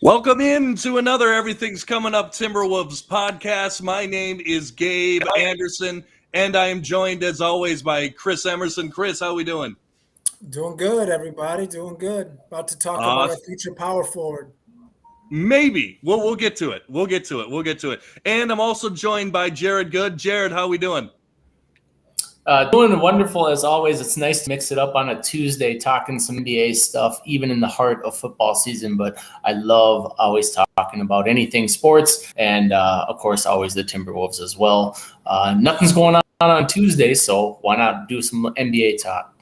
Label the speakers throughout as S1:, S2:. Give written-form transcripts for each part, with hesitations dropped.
S1: Welcome in to another Everything's Coming Up Timberwolves podcast. My name is Gabe Anderson, and I am joined, as always, by Chris Emerson. Chris, how we doing?
S2: Doing good, everybody. Doing good. About to talk
S1: Uh,
S2: about our future power forward.
S1: Maybe. We'll get to it. We'll get to it. And I'm also joined by Jared Good. Jared, how we doing?
S3: Doing wonderful as always. It's nice to mix it up on a Tuesday, talking some NBA stuff, even in the heart of football season. But I love always talking about anything sports, and of course, always the Timberwolves as well. Nothing's going on Tuesday, so why not do some NBA talk?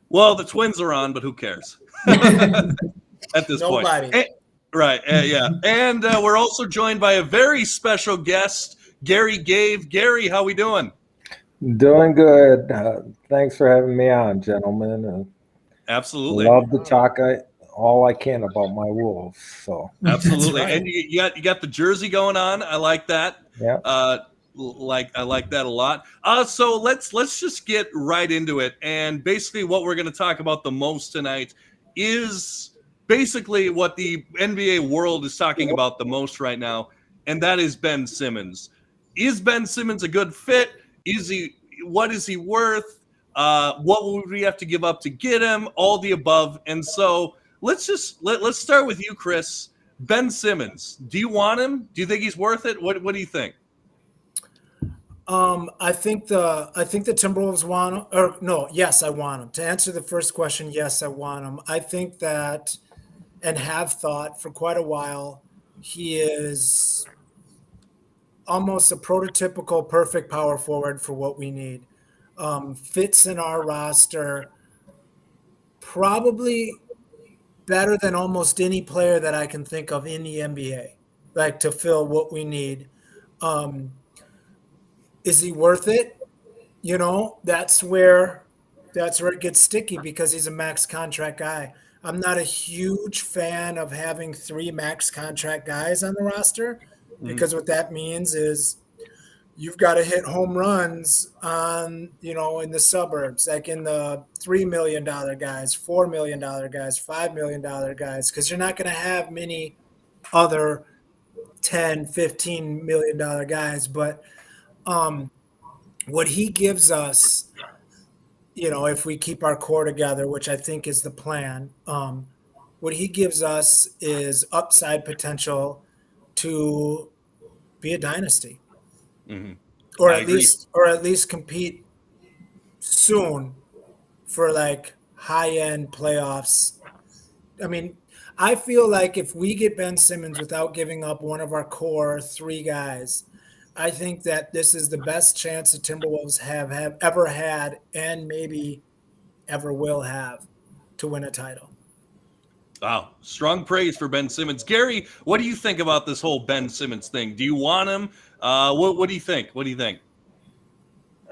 S1: Well, the Twins are on, but who cares at this
S2: Nobody.
S1: point? Right, yeah. And we're also joined by a very special guest, Gary Gave. Gary, how we doing?
S4: Doing good. Thanks for having me on, gentlemen.
S1: Absolutely.
S4: Love to talk all I can about my Wolves. So
S1: absolutely,
S2: right.
S1: and you got the jersey going on. I like that.
S4: Yeah.
S1: I like that a lot. So let's just get right into it. And basically, what we're going to talk about the most tonight is basically what the NBA world is talking about the most right now, and that is Ben Simmons. Is Ben Simmons a good fit? What is he worth? What would we have to give up to get him? All the above. And so let's start with you, Chris. Ben Simmons. Do you want him? Do you think he's worth it? What do you think?
S2: I think the Timberwolves want him, or no, yes, I want him. To answer the first question, yes, I want him. I think that, and have thought for quite a while, he is almost a prototypical perfect power forward for what we need. Fits in our roster probably better than almost any player that I can think of in the NBA, like to fill what we need. Is he worth it? You know, that's where it gets sticky because he's a max contract guy. I'm not a huge fan of having three max contract guys on the roster because what that means is you've got to hit home runs on, in the suburbs, like in the $3 million guys, $4 million guys, $5 million guys, because you're not going to have many other 10, $15 million guys. But what he gives us, if we keep our core together, which I think is the plan, what he gives us is upside potential to be a dynasty.
S1: Mm-hmm.
S2: Or at least compete soon for like high-end playoffs. I mean, I feel like if we get Ben Simmons without giving up one of our core three guys, I think that this is the best chance the Timberwolves have ever had and maybe ever will have to win a title.
S1: Wow. Strong praise for Ben Simmons. Gary, what do you think about this whole Ben Simmons thing? Do you want him? What do you think? What do you think?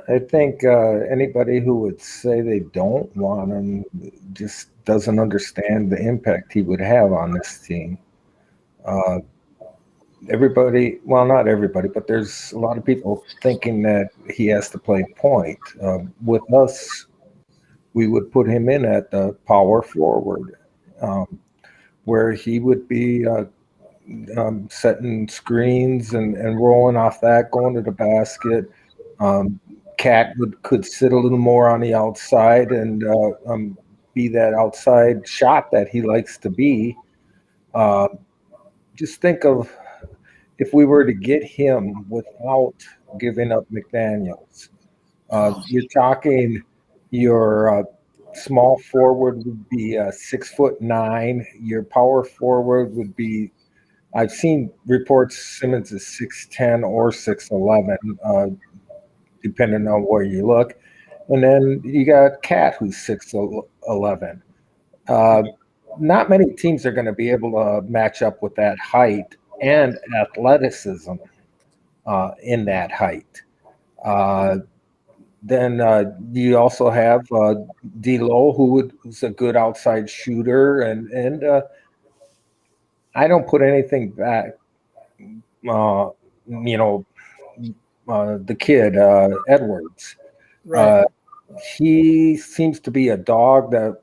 S4: I think anybody who would say they don't want him just doesn't understand the impact he would have on this team. Everybody, well, not everybody, but there's a lot of people thinking that he has to play point. With us, we would put him in at the power forward, where he would be setting screens and rolling off that, going to the basket. Cat could sit a little more on the outside and be that outside shot that he likes to be. Just think of if we were to get him without giving up McDaniels. You're talking your small forward would be 6'9". Your power forward would be, I've seen reports Simmons is 6'10" or 6'11", depending on where you look. And then you got Cat, who's 6'11". Not many teams are going to be able to match up with that height and athleticism in that height. Then you also have D'Lo, who's a good outside shooter, and I don't put anything back. The kid Edwards,
S2: Right.
S4: he seems to be a dog that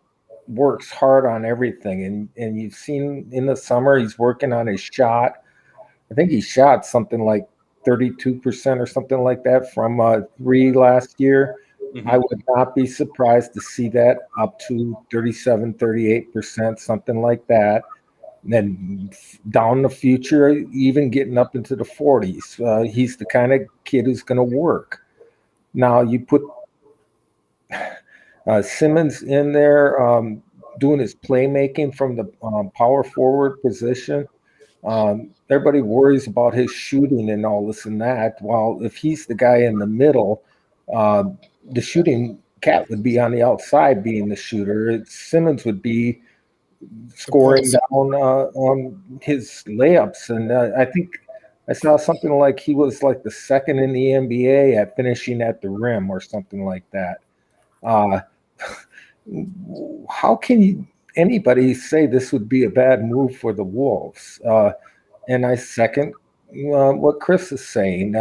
S4: works hard on everything, and you've seen in the summer he's working on his shot. I think he shot something like 32% or something like that from three last year.
S1: Mm-hmm.
S4: I would not be surprised to see that up to 37, 38%, something like that. And then down the future, even getting up into the 40s. He's the kind of kid who's going to work. Now, you put Simmons in there doing his playmaking from the power forward position. Everybody worries about his shooting and all this and that. While if he's the guy in the middle, the shooting cat would be on the outside being the shooter. Simmons would be scoring down on his layups. And I think I saw something like he was like the second in the NBA at finishing at the rim or something like that. How can anybody say this would be a bad move for the Wolves? And I second what Chris is saying.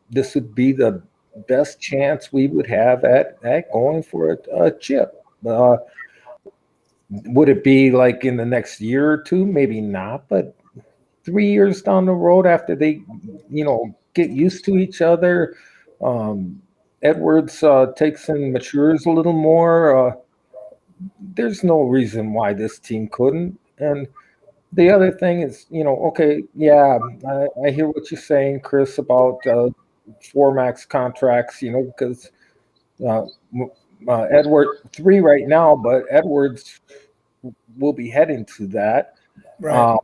S4: This would be the best chance we would have at going for a chip. Would it be like in the next year or two? Maybe not, but 3 years down the road after they, get used to each other, Edwards takes and matures a little more. There's no reason why this team couldn't. And the other thing is, okay, yeah, I hear what you're saying, Chris, about 4 max contracts, because Edward 3 right now, but Edwards will be heading to that.
S2: Right.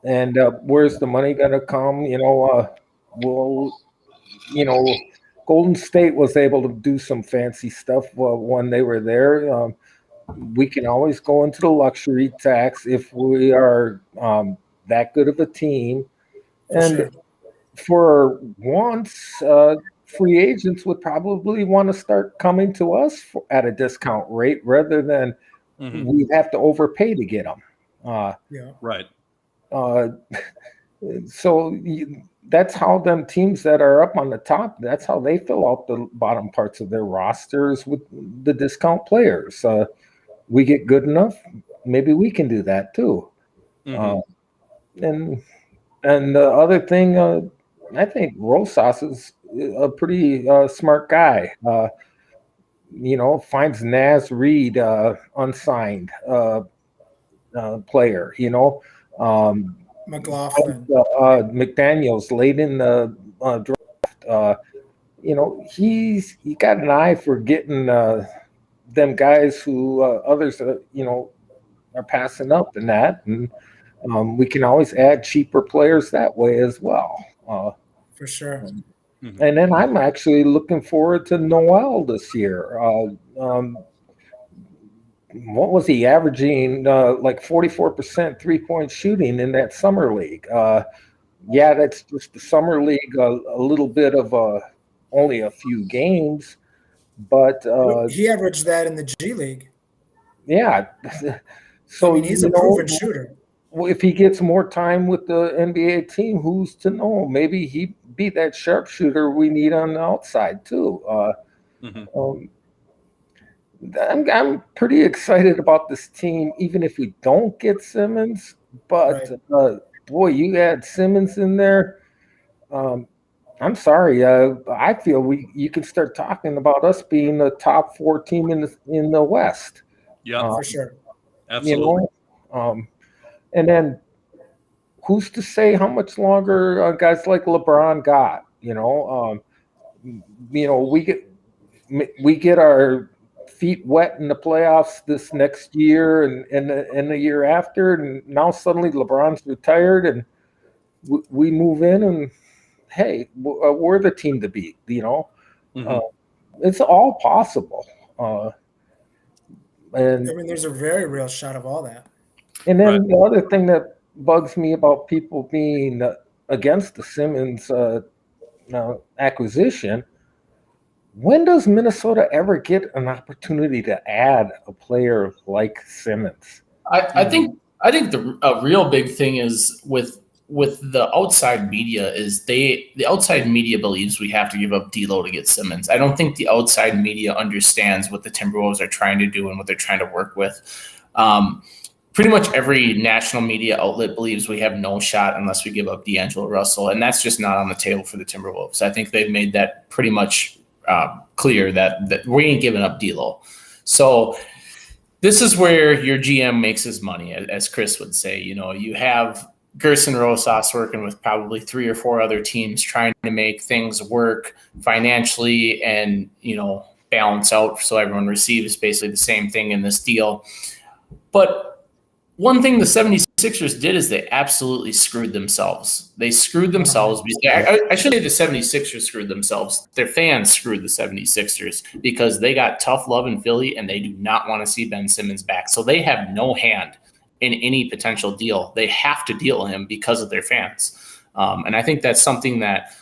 S4: And where's the money going to come? Golden State was able to do some fancy stuff when they were there. We can always go into the luxury tax if we are that good of a team. And for once, free agents would probably want to start coming to us at a discount rate rather than we have to overpay to get them.
S1: Right.
S4: So that's how them teams that are up on the top, that's how they fill out the bottom parts of their rosters with the discount players. We get good enough, maybe we can do that too. And the other thing, I think Rosas is a pretty smart guy. Finds Naz Reid unsigned player.
S2: McLaughlin,
S4: McDaniels late in the draft. He got an eye for getting them guys who others are passing up in that, and we can always add cheaper players that way as well.
S2: For sure.
S4: And then I'm actually looking forward to Noel this year. What was he averaging? Like 44% 3-point shooting in that summer league. Yeah, that's just the summer league. A little bit of only a few games, but
S2: he averaged that in the G League.
S4: Yeah. So
S2: he's a proven shooter.
S4: Well, if he gets more time with the NBA team, who's to know? Maybe he'd be that sharpshooter we need on the outside too. I'm pretty excited about this team, even if we don't get Simmons. But boy, you add Simmons in there. I'm sorry. I feel you can start talking about us being the top 4 team in the West.
S1: Yeah,
S2: for sure.
S1: Absolutely.
S4: And then who's to say how much longer guys like LeBron got? We get our feet wet in the playoffs this next year and the year after, and now suddenly LeBron's retired and we move in and hey, we're the team to beat. It's all possible. And
S2: there's a very real shot of all that.
S4: And then the other thing that bugs me about people being against the Simmons acquisition, when does Minnesota ever get an opportunity to add a player like Simmons?
S3: I think a real big thing is with the outside media is the outside media believes we have to give up D'Lo to get Simmons. I don't think the outside media understands what the Timberwolves are trying to do and what they're trying to work with. Pretty much every national media outlet believes we have no shot unless we give up D'Angelo Russell, and that's just not on the table for the Timberwolves. I think they've made that pretty much clear that we ain't giving up D'Lo. So this is where your GM makes his money, as Chris would say. You have Gerson Rosas working with probably 3 or 4 other teams trying to make things work financially and, balance out so everyone receives basically the same thing in this deal. But one thing the 76ers did is they absolutely screwed themselves. They screwed themselves. I should say the 76ers screwed themselves. Their fans screwed the 76ers because they got tough love in Philly and they do not want to see Ben Simmons back. So they have no hand in any potential deal. They have to deal him because of their fans. And I think that's something that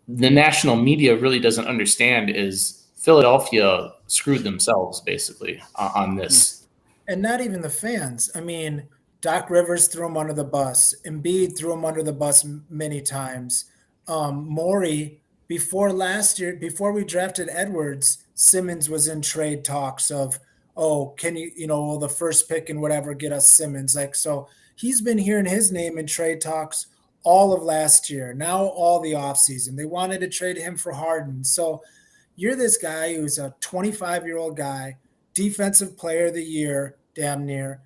S3: the national media really doesn't understand is Philadelphia screwed themselves basically on this.
S2: And not even the fans. I mean, Doc Rivers threw him under the bus. Embiid threw him under the bus many times. Morey, before last year, before we drafted Edwards, Simmons was in trade talks of, can you, the first pick and whatever, get us Simmons. So he's been hearing his name in trade talks all of last year, now all the offseason. They wanted to trade him for Harden. So you're this guy who's a 25-year-old guy, defensive player of the year, damn near,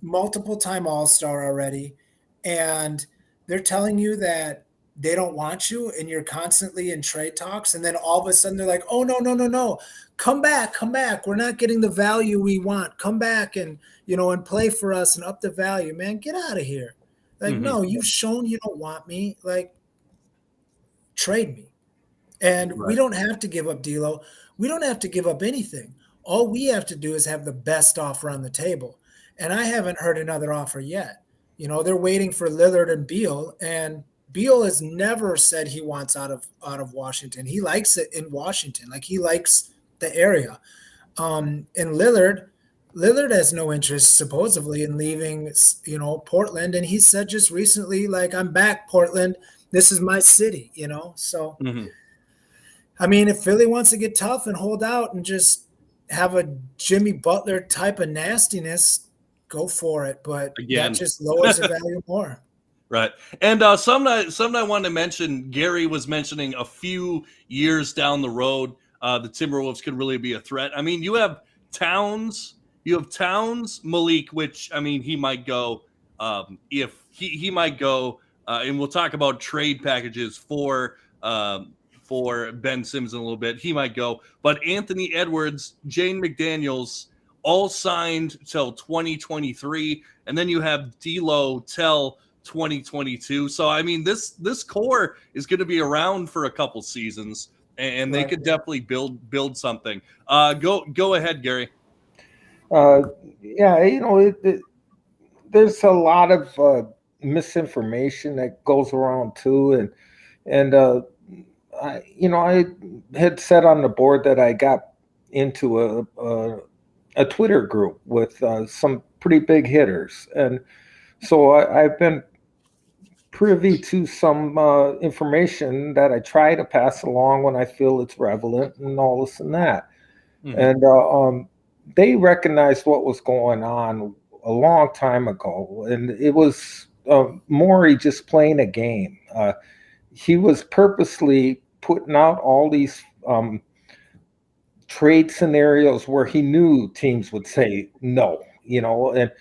S2: multiple-time All-Star already, and they're telling you that they don't want you and you're constantly in trade talks, and then all of a sudden they're like, oh, no, come back. We're not getting the value we want. Come back and, and play for us and up the value. Man, get out of here. No, you've shown you don't want me. Trade me. And we don't have to give up D'Lo. We don't have to give up anything. All we have to do is have the best offer on the table. And I haven't heard another offer yet. They're waiting for Lillard and Beal, and Beal has never said he wants out of Washington. He likes it in Washington. He likes the area. And Lillard has no interest supposedly in leaving, Portland. And he said just recently, I'm back, Portland. This is my city, So, I mean, if Philly wants to get tough and hold out and just have a Jimmy Butler type of nastiness, go for it. But that just lowers the value more.
S1: Right. And something I wanted to mention, Gary was mentioning a few years down the road, the Timberwolves could really be a threat. I mean, you have Towns, Malik, which, I mean, he might go if he might go, and we'll talk about trade packages for Ben Simmons in a little bit. He might go. But Anthony Edwards, Jane McDaniels, all signed till 2023. And then you have D'Lo till 2022. So, I mean, this core is going to be around for a couple seasons, and they could definitely build something. Go ahead, Gary.
S4: There's a lot of misinformation that goes around too. And I had said on the board that I got into a Twitter group with some pretty big hitters, and so I've been privy to some information that I try to pass along when I feel it's relevant and all this and that. And they recognized what was going on a long time ago, and it was Morey just playing a game. He was purposely putting out all these trade scenarios where he knew teams would say no, and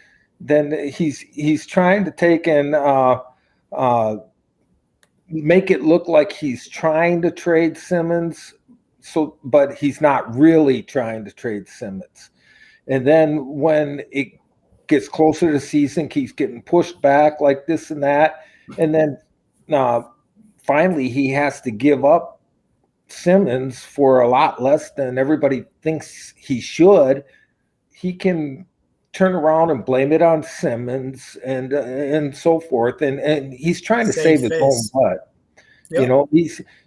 S4: then he's trying to take and make it look like he's trying to trade Simmons, but he's not really trying to trade Simmons. And then when it gets closer to the season, keeps getting pushed back like this and that, and then finally he has to give up Simmons for a lot less than everybody thinks he should. He can turn around and blame it on Simmons and so forth, and he's trying to save his own butt. Yep.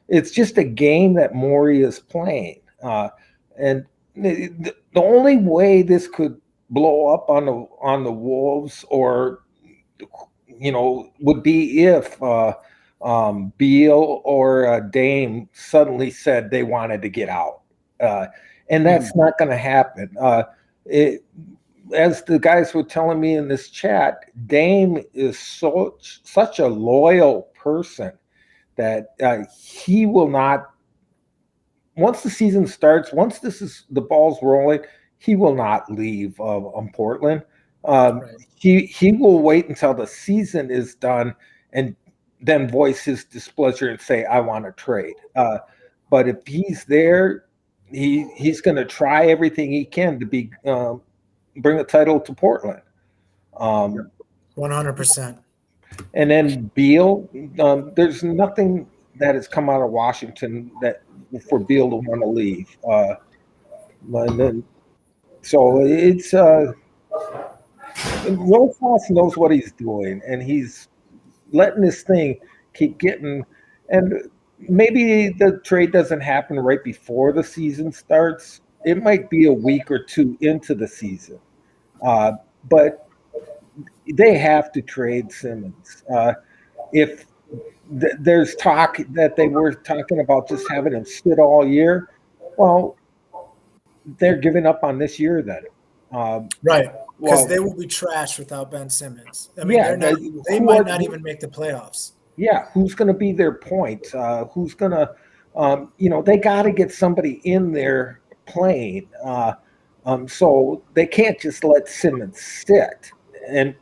S4: It's just a game that Morey is playing, and the only way this could blow up on the Wolves, or would be if Beal or Dame suddenly said they wanted to get out, and that's not going to happen. as the guys were telling me in this chat, Dame is such a loyal person that he will not. Once the season starts, once the ball's rolling, he will not leave Portland.
S2: Right.
S4: He will wait until the season is done and then voice his displeasure and say, "I want to trade." But if he's there, he's going to try everything he can to bring a title to Portland.
S2: 100%.
S4: And then Beal, there's nothing that has come out of Washington that for Beal to want to leave. So it's Rosas knows what he's doing, and he's letting this thing keep getting. And maybe the trade doesn't happen right before the season starts. It might be a week or two into the season, but they have to trade Simmons. If there's talk that they were talking about just having him sit all year, well, they're giving up on this year then.
S2: Right, because they will be trash without Ben Simmons. I mean, they might not even make the playoffs.
S4: Yeah, who's going to be their point? Who's going to, they got to get somebody in there playing. So they can't just let Simmons sit and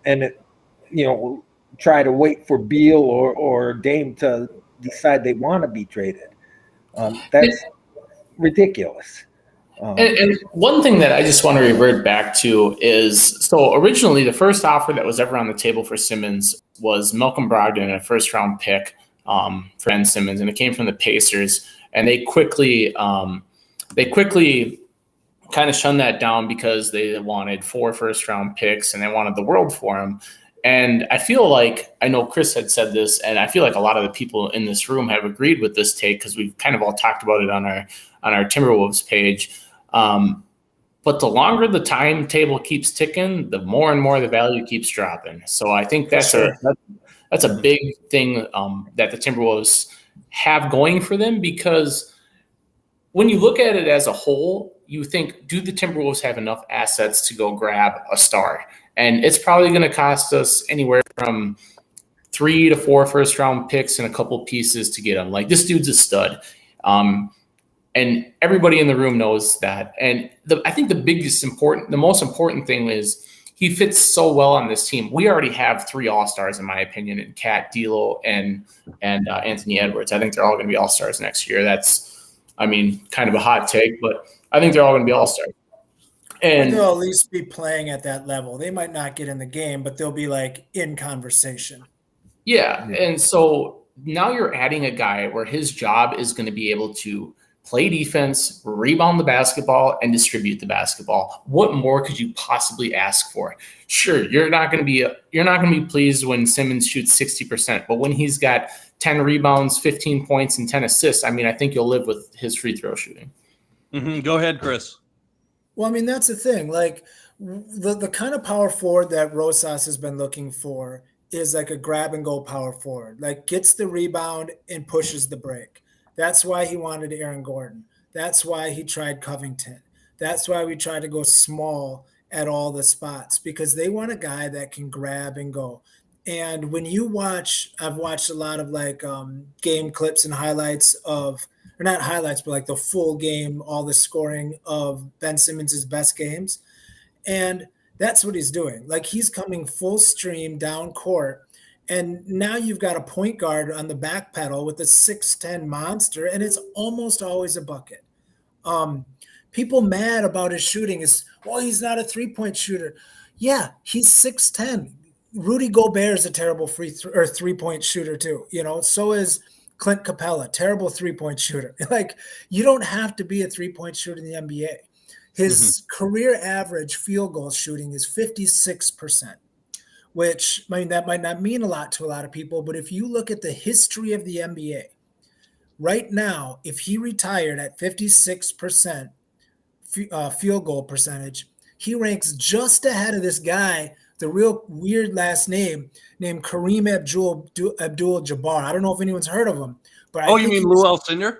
S4: try to wait for Beal or Dame to decide they want to be traded. That's ridiculous.
S3: And one thing that I just want to revert back to is, so originally the first offer that was ever on the table for Simmons was Malcolm Brogdon, a first-round pick for Ben Simmons, and it came from the Pacers. And they quickly kind of shunned that down because they wanted 4 first-round picks and they wanted the world for him. And I feel like, I know Chris had said this, and I feel like a lot of the people in this room have agreed with this take because we've kind of all talked about it on our Timberwolves page. But the longer the timetable keeps ticking, the more and more the value keeps dropping. So I think that's a big thing that the Timberwolves have going for them, because when you look at it as a whole, you think, do the Timberwolves have enough assets to go grab a star? And it's probably going to cost us anywhere from 3 to 4 first-round picks and a couple pieces to get him. Like, this dude's a stud. And everybody in the room knows that. And I think the most important thing is he fits so well on this team. We already have 3 all-stars, in my opinion, in Cat, D'Lo, and Anthony Edwards. I think they're all going to be all-stars next year. That's, kind of a hot take, but I think they're all going to be all-stars. And
S2: they'll at least be playing at that level. They might not get in the game, but they'll be like in conversation.
S3: Yeah. And so now you're adding a guy where his job is going to be able to play defense, rebound the basketball, and distribute the basketball. What more could you possibly ask for? Sure, you're not going to be pleased when Simmons shoots 60%, but when he's got 10 rebounds, 15 points, and 10 assists, I think you'll live with his free throw shooting.
S1: Mm-hmm. Go ahead, Chris.
S2: Well, that's the thing. Like, the kind of power forward that Rosas has been looking for is like a grab and go power forward, like gets the rebound and pushes the break. That's why he wanted Aaron Gordon. That's why he tried Covington. That's why we tried to go small at all the spots, because they want a guy that can grab and go. And when you watch, I've watched a lot of like game clips and highlights of, or not highlights, but like the full game, all the scoring of Ben Simmons' best games. And that's what he's doing. Like, he's coming full stream down court. And now you've got a point guard on the back pedal with a 6'10" monster, and it's almost always a bucket. People mad about his shooting is, well, he's not a 3-point shooter. Yeah, he's 6'10". Rudy Gobert is a terrible 3-point shooter too. So is Clint Capella, terrible 3-point shooter. Like, you don't have to be a 3-point shooter in the NBA. His career average field goal shooting is 56%. Which, that might not mean a lot to a lot of people, but if you look at the history of the NBA, right now, if he retired at 56% field goal percentage, he ranks just ahead of this guy, the real weird last name, named Kareem Abdul-Jabbar. I don't know if anyone's heard of him. But
S1: you mean Lou Alcindor?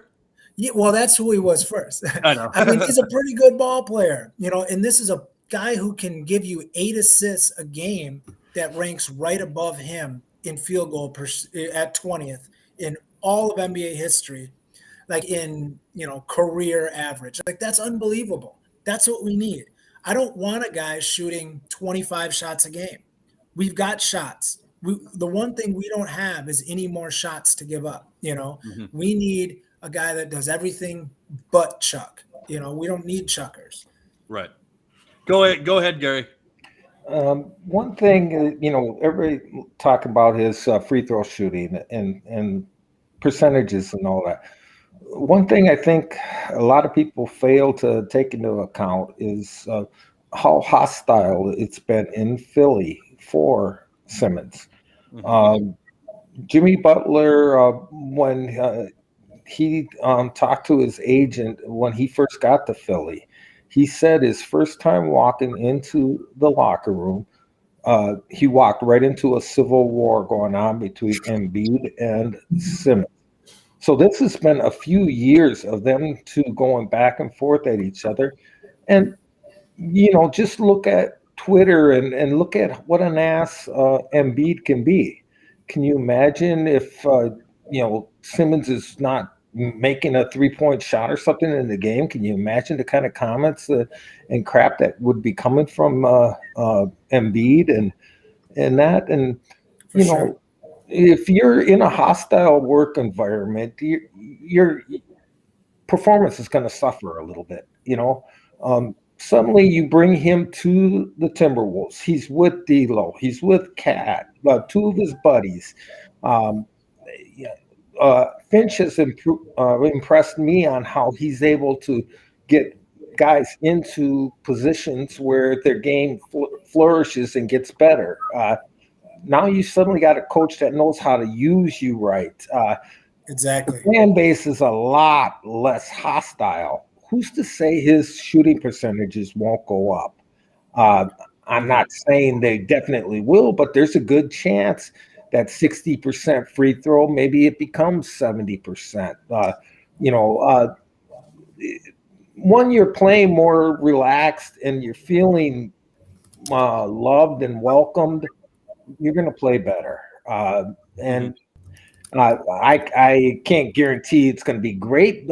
S2: Yeah, well, that's who he was first.
S1: I know.
S2: He's a pretty good ball player, and this is guy who can give you 8 assists a game that ranks right above him in field goal at 20th in all of NBA history, like in, career average. Like, that's unbelievable. That's what we need. I don't want a guy shooting 25 shots a game. We've got shots. The one thing we don't have is any more shots to give up.
S1: Mm-hmm.
S2: We need a guy that does everything but chuck. We don't need chuckers.
S1: Right. Go ahead, Gary.
S4: One thing, everybody talk about his free throw shooting and percentages and all that. One thing I think a lot of people fail to take into account is how hostile it's been in Philly for Simmons.
S1: Mm-hmm.
S4: Jimmy Butler, when he talked to his agent when he first got to Philly, he said his first time walking into the locker room, he walked right into a civil war going on between Embiid and Simmons. So this has been a few years of them two going back and forth at each other. And, just look at Twitter and look at what an ass Embiid can be. Can you imagine if, Simmons is not making a 3-point shot or something in the game? Can you imagine the kind of comments and crap that would be coming from Embiid and that? And,
S2: Sure.
S4: if you're in a hostile work environment, your performance is going to suffer a little bit. Suddenly you bring him to the Timberwolves. He's with D'Lo. He's with Cat, two of his buddies. Finch has impressed me on how he's able to get guys into positions where their game flourishes and gets better. Now you suddenly got a coach that knows how to use you right.
S2: Exactly.
S4: The fan base is a lot less hostile. Who's to say his shooting percentages won't go up? I'm not saying they definitely will, but there's a good chance that 60% free throw, maybe it becomes 70%. When you're playing more relaxed and you're feeling loved and welcomed, you're going to play better. And I can't guarantee it's going to be great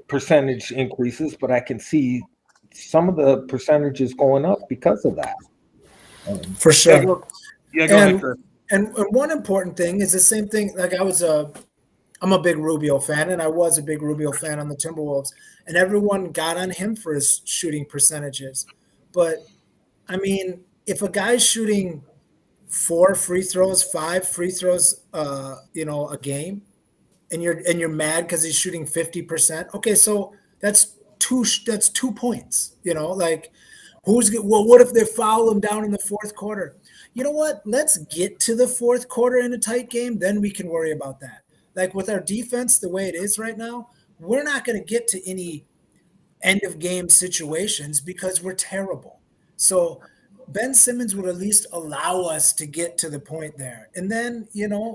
S4: percentage increases, but I can see some of the percentages going up because of that.
S2: For sure.
S1: Yeah, go ahead, Chris.
S2: And one important thing is the same thing. Like, I'm a big Rubio fan, and I was a big Rubio fan on the Timberwolves, and everyone got on him for his shooting percentages. But I mean, if a guy's shooting 4 free throws, 5 free throws, a game, and you're mad because he's shooting 50%. Okay, so that's 2 points. Like, what if they foul him down in the fourth quarter? You know what? Let's get to the fourth quarter in a tight game, then we can worry about that. Like, with our defense the way it is right now, we're not going to get to any end of game situations because we're terrible. So Ben Simmons would at least allow us to get to the point there. And then,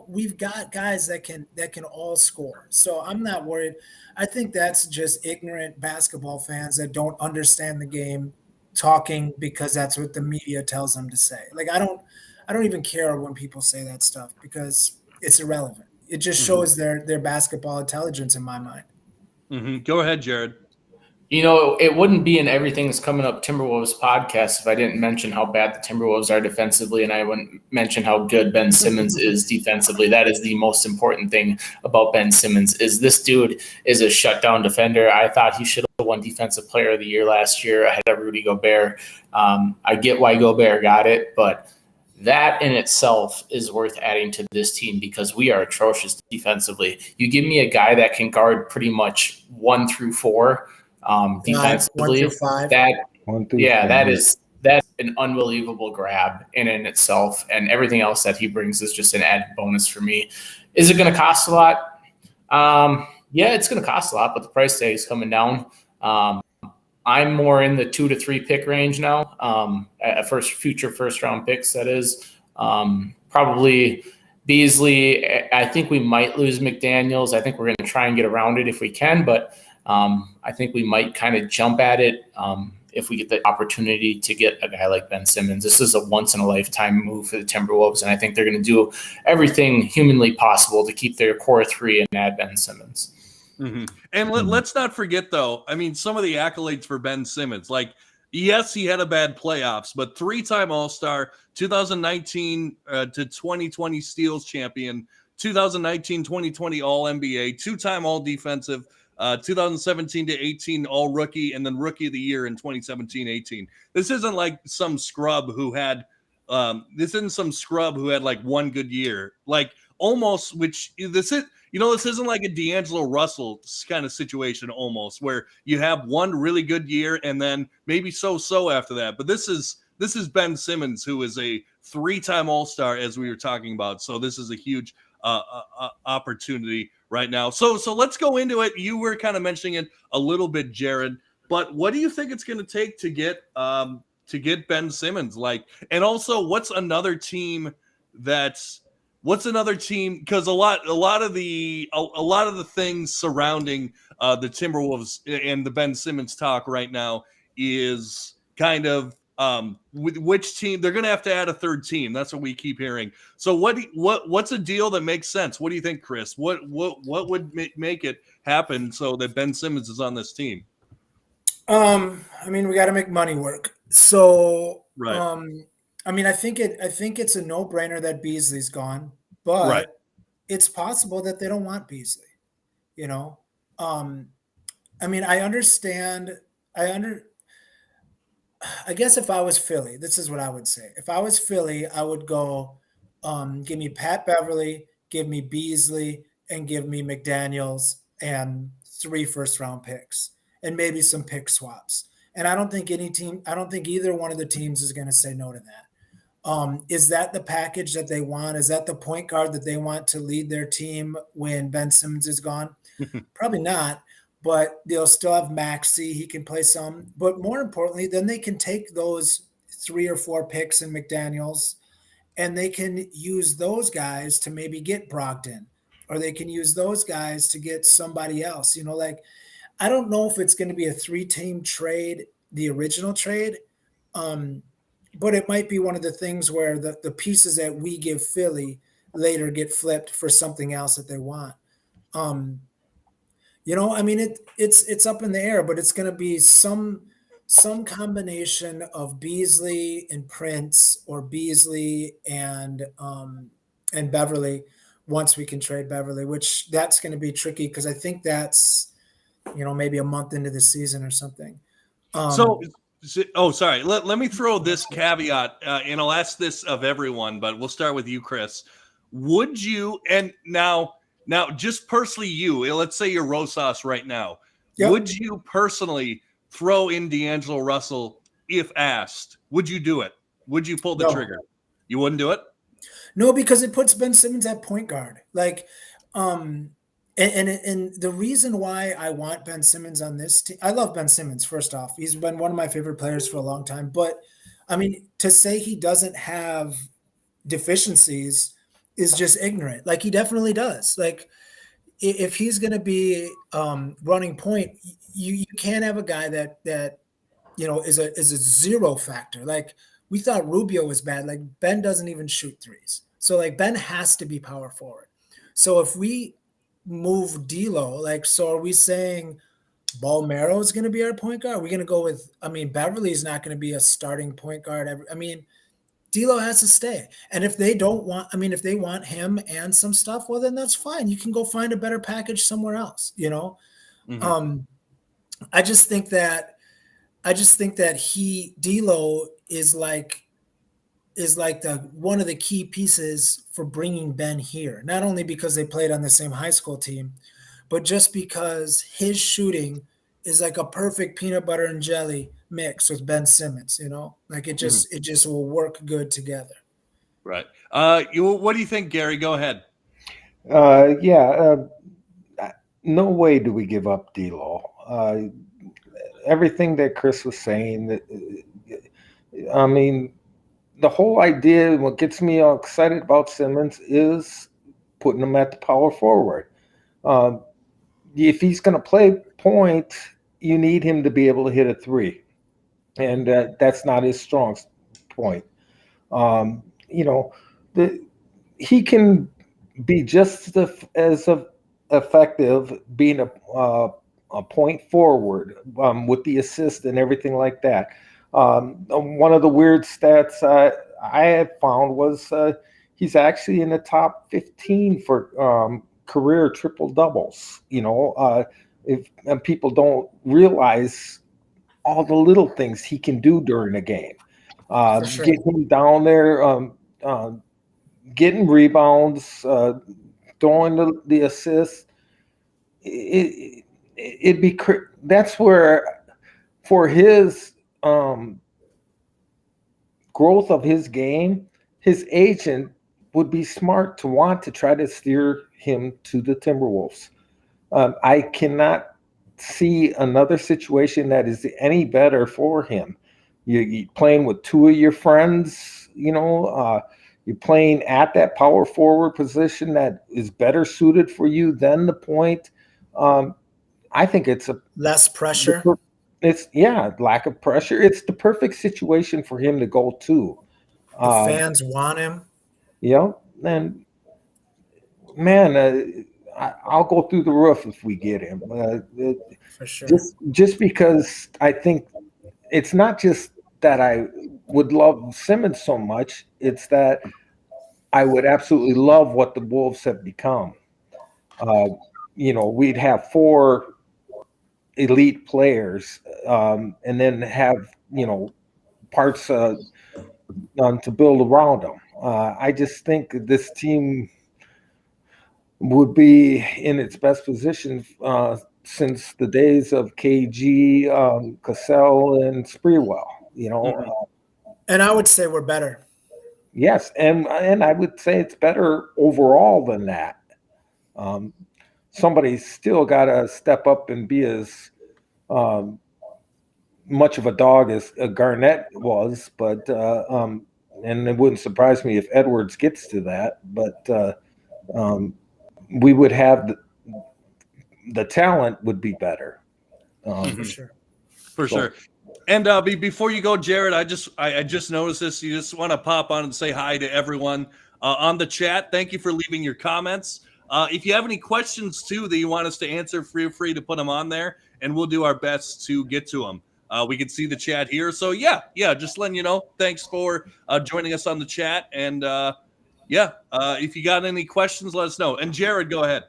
S2: we've got guys that can all score. So I'm not worried. I think that's just ignorant basketball fans that don't understand the game talking because that's what the media tells them to say. Like, I don't even care when people say that stuff because it's irrelevant. It just shows their basketball intelligence in my mind.
S1: Mm-hmm. Go ahead, Jared.
S3: It wouldn't be an Everything's Coming Up Timberwolves podcast if I didn't mention how bad the Timberwolves are defensively, and I wouldn't mention how good Ben Simmons is defensively. That is the most important thing about Ben Simmons is this dude is a shutdown defender. I thought he should have won Defensive Player of the Year last year ahead of Rudy Gobert. I get why Gobert got it, but that in itself is worth adding to this team because we are atrocious defensively. You give me a guy that can guard pretty much 1 through 4 defensively.
S2: 1 through 5.
S3: That's an unbelievable grab in itself, and everything else that he brings is just an added bonus for me. Is it going to cost a lot? Yeah, it's going to cost a lot, but the price tag is coming down. I'm more in the 2 to 3 pick range now. Future first round picks, that is. Probably Beasley. I think we might lose McDaniels. I think we're going to try and get around it if we can, but I think we might kind of jump at it if we get the opportunity to get a guy like Ben Simmons. This is a once-in-a-lifetime move for the Timberwolves, and I think they're going to do everything humanly possible to keep their core three and add Ben Simmons.
S1: Mm-hmm. And let's not forget, though, I mean, some of the accolades for Ben Simmons. Like, yes, he had a bad playoffs, but three-time All-Star, 2019 to 2020 Steals champion, 2019-2020 All-NBA, two-time All-Defensive, 2017 to 18 All-Rookie, and then Rookie of the Year in 2017-18. This isn't like some scrub who had like one good year, like almost, which this is. This isn't like a D'Angelo Russell kind of situation almost, where you have one really good year and then maybe so after that. But this is Ben Simmons, who is a three-time All-Star, as we were talking about. So this is a huge opportunity right now. So let's go into it. You were kind of mentioning it a little bit, Jared. But what do you think it's going to take to get Ben Simmons? Like, and also, what's another team? Because a lot of the things surrounding the Timberwolves and the Ben Simmons talk right now is kind of with which team they're going to have to add a third team. That's what we keep hearing. So what's a deal that makes sense? What do you think, Chris? What would make it happen so that Ben Simmons is on this team?
S2: I mean, we got to make money work. So
S1: right.
S2: I mean, I think it's a no-brainer that Beasley's gone, but
S1: right.
S2: It's possible that they don't want Beasley. I mean, I understand. I guess if I was Philly, this is what I would say. If I was Philly, I would go, give me Pat Beverly, give me Beasley, and give me McDaniels and 3 first-round picks and maybe some pick swaps. And I don't think either one of the teams is going to say no to that. Is that the package that they want? Is that the point guard that they want to lead their team when Ben Simmons is gone? Probably not, but they'll still have Maxey. He can play some. But more importantly, then they can take those 3 or 4 picks in McDaniels, and they can use those guys to maybe get Brogdon, or they can use those guys to get somebody else. I don't know if it's going to be a 3-team trade, the original trade, but it might be one of the things where the pieces that we give Philly later get flipped for something else that they want. I mean, it's up in the air, but it's going to be some combination of Beasley and Prince, or Beasley and Beverly, once we can trade Beverly, which that's going to be tricky because I think that's maybe a month into the season or something.
S1: Sorry. Let me throw this caveat, and I'll ask this of everyone, but we'll start with you, Chris. Would you, and now just personally let's say you're Rosas right now, yep. Would you personally throw in D'Angelo Russell if asked? Would you do it? Would you pull the trigger? You wouldn't do it?
S2: No, because it puts Ben Simmons at point guard. And the reason why I want Ben Simmons on this team, I love Ben Simmons, first off. He's been one of my favorite players for a long time. But, I mean, to say he doesn't have deficiencies is just ignorant. He definitely does. If he's going to be running point, you can't have a guy that is a zero factor. We thought Rubio was bad. Ben doesn't even shoot threes. So, Ben has to be power forward. So if we move D'Lo, so are we saying Balmero is going to be our point guard? Are we going to go with, Beverly is not going to be a starting point guard. D'Lo has to stay. And if they if they want him and some stuff, well, then that's fine. You can go find a better package somewhere else, Mm-hmm. I just think that D'Lo is the one of the key pieces for bringing Ben here, not only because they played on the same high school team, but just because his shooting is like a perfect peanut butter and jelly mix with Ben Simmons, it just will work good together.
S1: Right. What do you think, Gary? Go ahead.
S4: No way do we give up D'Lo. Everything that Chris was saying, the whole idea, what gets me all excited about Simmons is putting him at the power forward. If he's going to play point, you need him to be able to hit a 3. and that's not his strong point. You know, he can be just as effective being a point forward with the assist and everything like that. One of the weird stats I have found was he's actually in the top 15 for career triple doubles. If and people don't realize all the little things he can do during a game.
S2: Sure.
S4: Get him down there, getting rebounds, throwing the assists. It'd be that's where for his growth of his game, his agent would be smart to want to try to steer him to the Timberwolves. I cannot see another situation that is any better for him. You're playing with two of your friends, you're playing at that power forward position that is better suited for you than the point. I think it's
S2: less pressure.
S4: Lack of pressure. It's the perfect situation for him to go to.
S2: The fans want him.
S4: And man, I'll go through the roof if we get him.
S2: For sure.
S4: Just because I think it's not just that I would love Simmons so much, it's that I would absolutely love what the Wolves have become. We'd have 4 elite players, and then have parts to build around them. I just think this team would be in its best position since the days of KG, Cassell, and Sprewell.
S2: And I would say we're better.
S4: Yes, and I would say it's better overall than that. Somebody's still got to step up and be as much of a dog as Garnett was, but and it wouldn't surprise me if Edwards gets to that. But we would have the talent would be better.
S2: For sure.
S1: For sure. And before you go, Jared, I just noticed this. You just want to pop on and say hi to everyone on the chat. Thank you for leaving your comments. If you have any questions, too, that you want us to answer, feel free to put them on there, and we'll do our best to get to them. We can see the chat here. So, yeah, just letting you know. Thanks for joining us on the chat. And, if you got any questions, let us know. And, Jared, go ahead.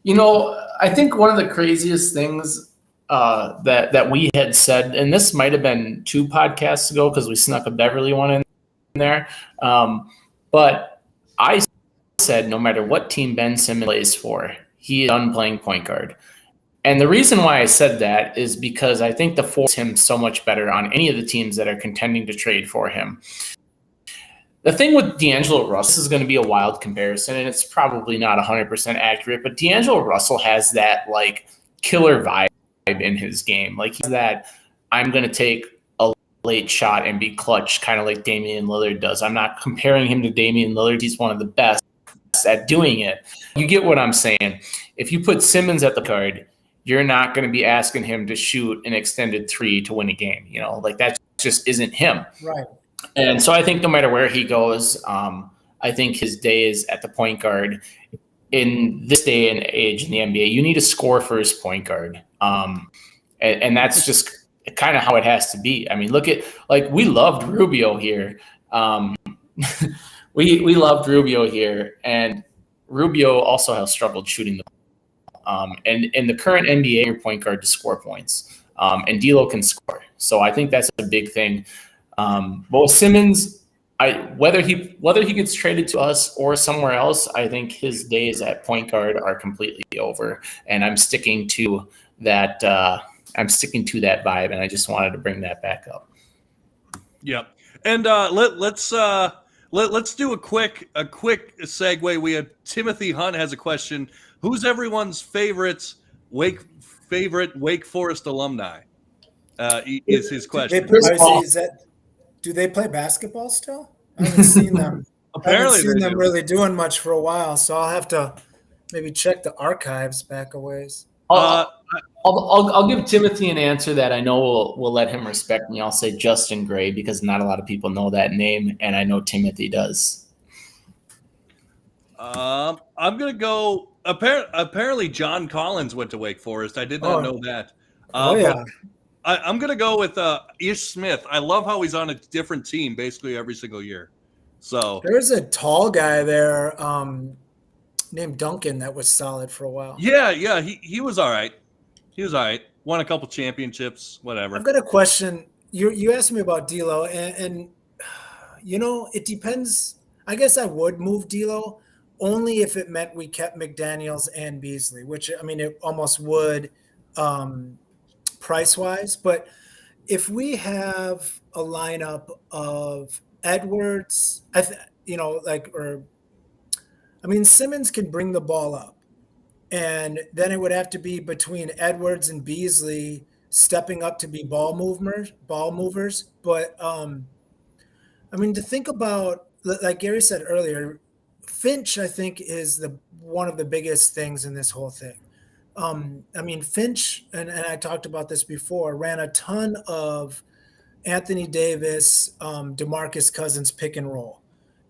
S3: I think one of the craziest things that we had said, and this might have been 2 podcasts ago because we snuck a Beverly one in there, but I said no matter what team Ben Simmons plays for, he is done playing point guard. And the reason why I said that is because I think the force him so much better on any of the teams that are contending to trade for him. The thing with D'Angelo Russell is going to be a wild comparison, and it's probably not 100% accurate, but D'Angelo Russell has that like killer vibe in his game. Like he's that I'm going to take a late shot and be clutch, kind of like Damian Lillard does. I'm not comparing him to Damian Lillard. He's one of the best at doing it. You get what I'm saying. If you put Simmons at the card, you're not going to be asking him to shoot an extended 3 to win a game. Like that just isn't him.
S2: Right.
S3: And so I think no matter where he goes, I think his days at the point guard in this day and age in the NBA, you need to score for his point guard. And that's just kind of how it has to be. I mean, look at we loved Rubio here. We loved Rubio here, and Rubio also has struggled shooting the ball. And in the current NBA, your point guard to score points, and D'Lo can score. So I think that's a big thing. But with Simmons, whether he gets traded to us or somewhere else, I think his days at point guard are completely over. And I'm sticking to that. I'm sticking to that vibe, and I just wanted to bring that back up.
S1: Yep. And let's do a quick segue. We have Timothy Hunt has a question. Who's everyone's favorite Wake Forest alumni? Is his question.
S2: Do they play basketball still? I haven't seen them.
S1: Apparently,
S2: I haven't seen them really doing much for a while, so I'll have to maybe check the archives back a ways.
S3: I'll give Timothy an answer that I know will let him respect me. I'll say Justin Gray because not a lot of people know that name, and I know Timothy does.
S1: I'm gonna go. Apparently, John Collins went to Wake Forest. I did not know that.
S2: Yeah.
S1: But I'm gonna go with Ish Smith. I love how he's on a different team basically every single year. So
S2: There's a tall guy there named Duncan that was solid for a while.
S1: yeah, he was all right. He was all right. Won a couple championships, whatever.
S2: I've got a question. You asked me about D'Lo, and it depends. I guess I would move D'Lo only if it meant we kept McDaniels and Beasley, which I mean it almost would price wise. But if we have a lineup of Edwards, Simmons can bring the ball up. And then it would have to be between Edwards and Beasley stepping up to be ball movers. But to think about, like Gary said earlier, Finch, I think, is one of the biggest things in this whole thing. Finch, and I talked about this before, ran a ton of Anthony Davis, DeMarcus Cousins pick and roll.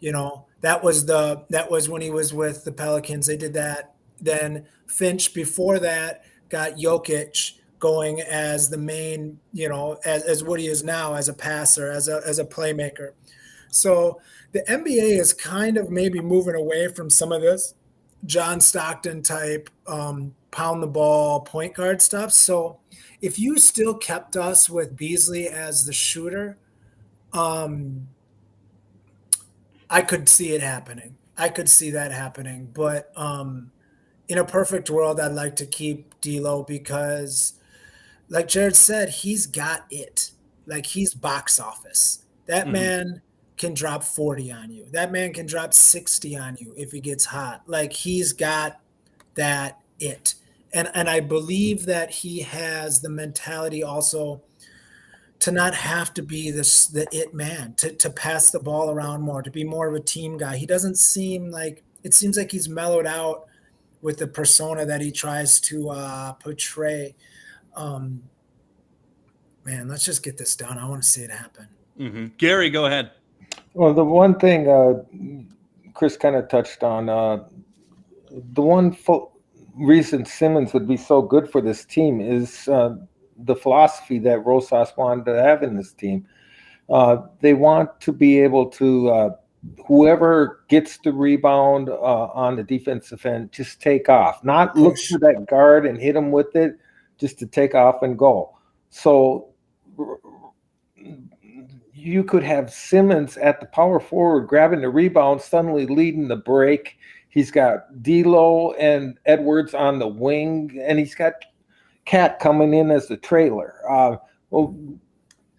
S2: That was when he was with the Pelicans. They did that. Then Finch before that got Jokic going as the main, as what he is now as a passer, as a playmaker. So the NBA is kind of maybe moving away from some of this John Stockton type pound the ball point guard stuff. So if you still kept us with Beasley as the shooter, I could see it happening. I could see that happening. But in a perfect world, I'd like to keep D'Lo because, like Jared said, he's got it. Like, he's box office. That man can drop 40 on you. That man can drop 60 on you if he gets hot. Like, he's got that it. And I believe that he has the mentality also to not have to be the it man, to pass the ball around more, to be more of a team guy. He doesn't seem like – it seems like he's mellowed out with the persona that he tries to portray. Man, let's just get this done. I want to see it happen.
S1: Mm-hmm. Gary, go ahead.
S4: Well, the one thing Chris kind of touched on, the one reason Simmons would be so good for this team is the philosophy that Rosas wanted to have in this team. They want to be able to whoever gets the rebound on the defensive end, just take off, not look for that guard and hit him with it, just to take off and go. So you could have Simmons at the power forward grabbing the rebound, suddenly leading the break. He's got D'Lo and Edwards on the wing, and he's got Cat coming in as the trailer.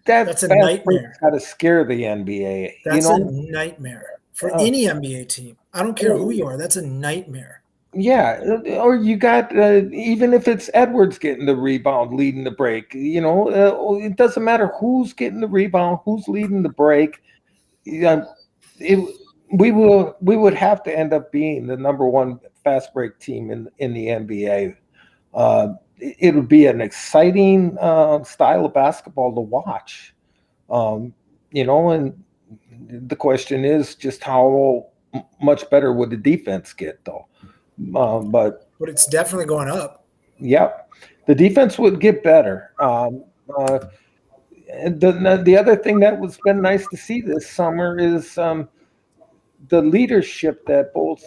S4: That's a nightmare. Got to scare the NBA.
S2: That's a nightmare for any NBA team. I don't care who you are. That's a nightmare.
S4: Yeah, or you got even if it's Edwards getting the rebound, leading the break. It doesn't matter who's getting the rebound, who's leading the break. We would have to end up being the number one fast break team in the NBA. It would be an exciting style of basketball to watch, and the question is just how much better would the defense get, though? But
S2: it's definitely going up.
S4: Yep, the defense would get better. The other thing that was been nice to see this summer is the leadership that both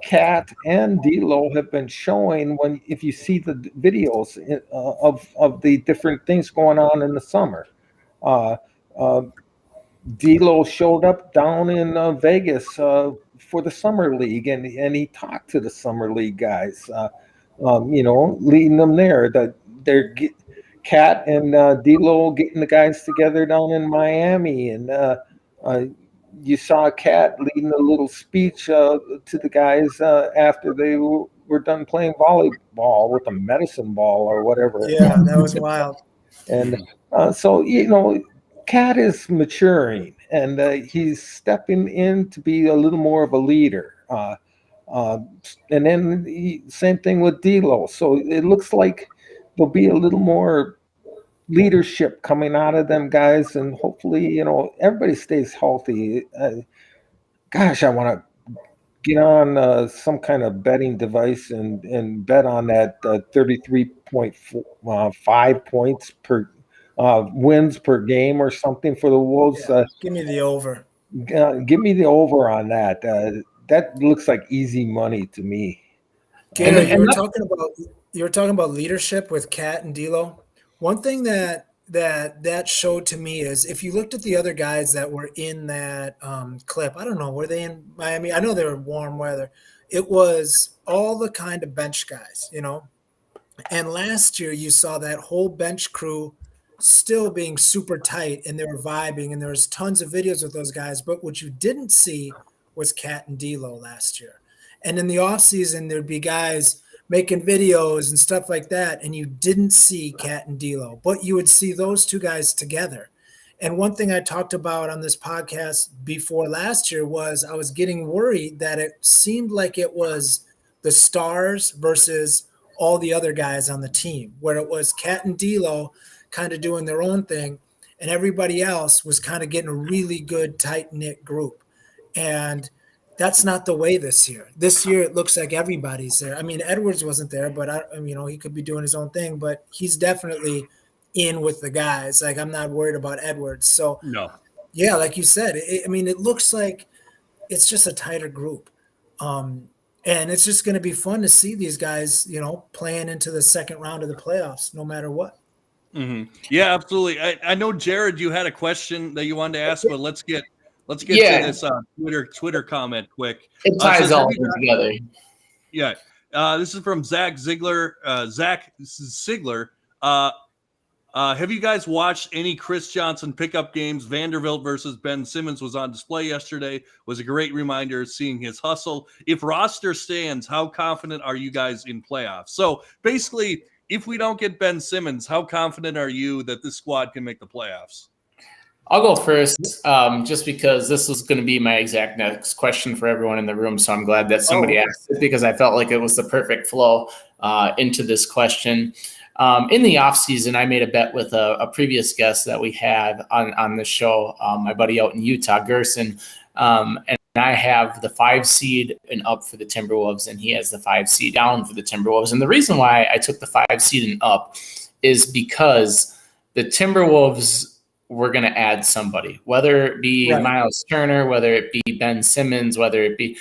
S4: Cat and D'Lo have been showing if you see the videos of the different things going on in the summer. D'Lo showed up down in Vegas for the summer league, and he talked to the summer league guys, leading them there. They're Cat and D'Lo getting the guys together down in Miami, and you saw Cat leading a little speech to the guys after they were done playing volleyball with a medicine ball or whatever.
S2: Yeah, that was wild.
S4: And so, Cat is maturing, and he's stepping in to be a little more of a leader. And then same thing with D'Lo. So it looks like there'll be a little more leadership coming out of them guys, and hopefully, everybody stays healthy. Gosh, I want to get on some kind of betting device and bet on that 33.5 points per wins per game or something for the Wolves.
S2: Give me the over.
S4: Give me the over on that. That looks like easy money to me.
S2: Gary, you were talking about leadership with Cat and D'Lo. One thing that showed to me is if you looked at the other guys that were in that clip, I don't know, were they in Miami? I know they were warm weather. It was all the kind of bench guys, And last year you saw that whole bench crew still being super tight and they were vibing and there was tons of videos with those guys. But what you didn't see was Cat and D'Lo last year. And in the offseason, there'd be guys making videos and stuff like that, and you didn't see Cat and D'Lo, but you would see those two guys together. And one thing I talked about on this podcast before last year was I was getting worried that it seemed like it was the stars versus all the other guys on the team, where it was Cat and D'Lo kind of doing their own thing, and everybody else was kind of getting a really good, tight-knit group. And that's not the way this year. This year, it looks like everybody's there. I mean, Edwards wasn't there, but he could be doing his own thing, but he's definitely in with the guys. Like, I'm not worried about Edwards. So,
S1: No.
S2: Yeah, like you said, it looks like it's just a tighter group. And it's just going to be fun to see these guys, playing into the second round of the playoffs, no matter what.
S1: Mm-hmm. Yeah, absolutely. I know, Jared, you had a question that you wanted to ask, but let's get to this Twitter comment quick.
S3: It ties all together.
S1: Yeah. This is from Zach Ziegler. Have you guys watched any Chris Johnson pickup games? Vanderbilt versus Ben Simmons was on display yesterday. Was a great reminder seeing his hustle. If roster stands, how confident are you guys in playoffs? So basically, if we don't get Ben Simmons, how confident are you that this squad can make the playoffs?
S3: I'll go first, just because this is going to be my exact next question for everyone in the room. So I'm glad that somebody asked it because I felt like it was the perfect flow into this question. In the offseason, I made a bet with a previous guest that we had on the show, my buddy out in Utah, Gerson. And I have the 5 seed and up for the Timberwolves, and he has the 5 seed down for the Timberwolves. And the reason why I took the 5 seed and up is because the Timberwolves were going to add somebody, whether it be Miles Turner, whether it be Ben Simmons, whether it be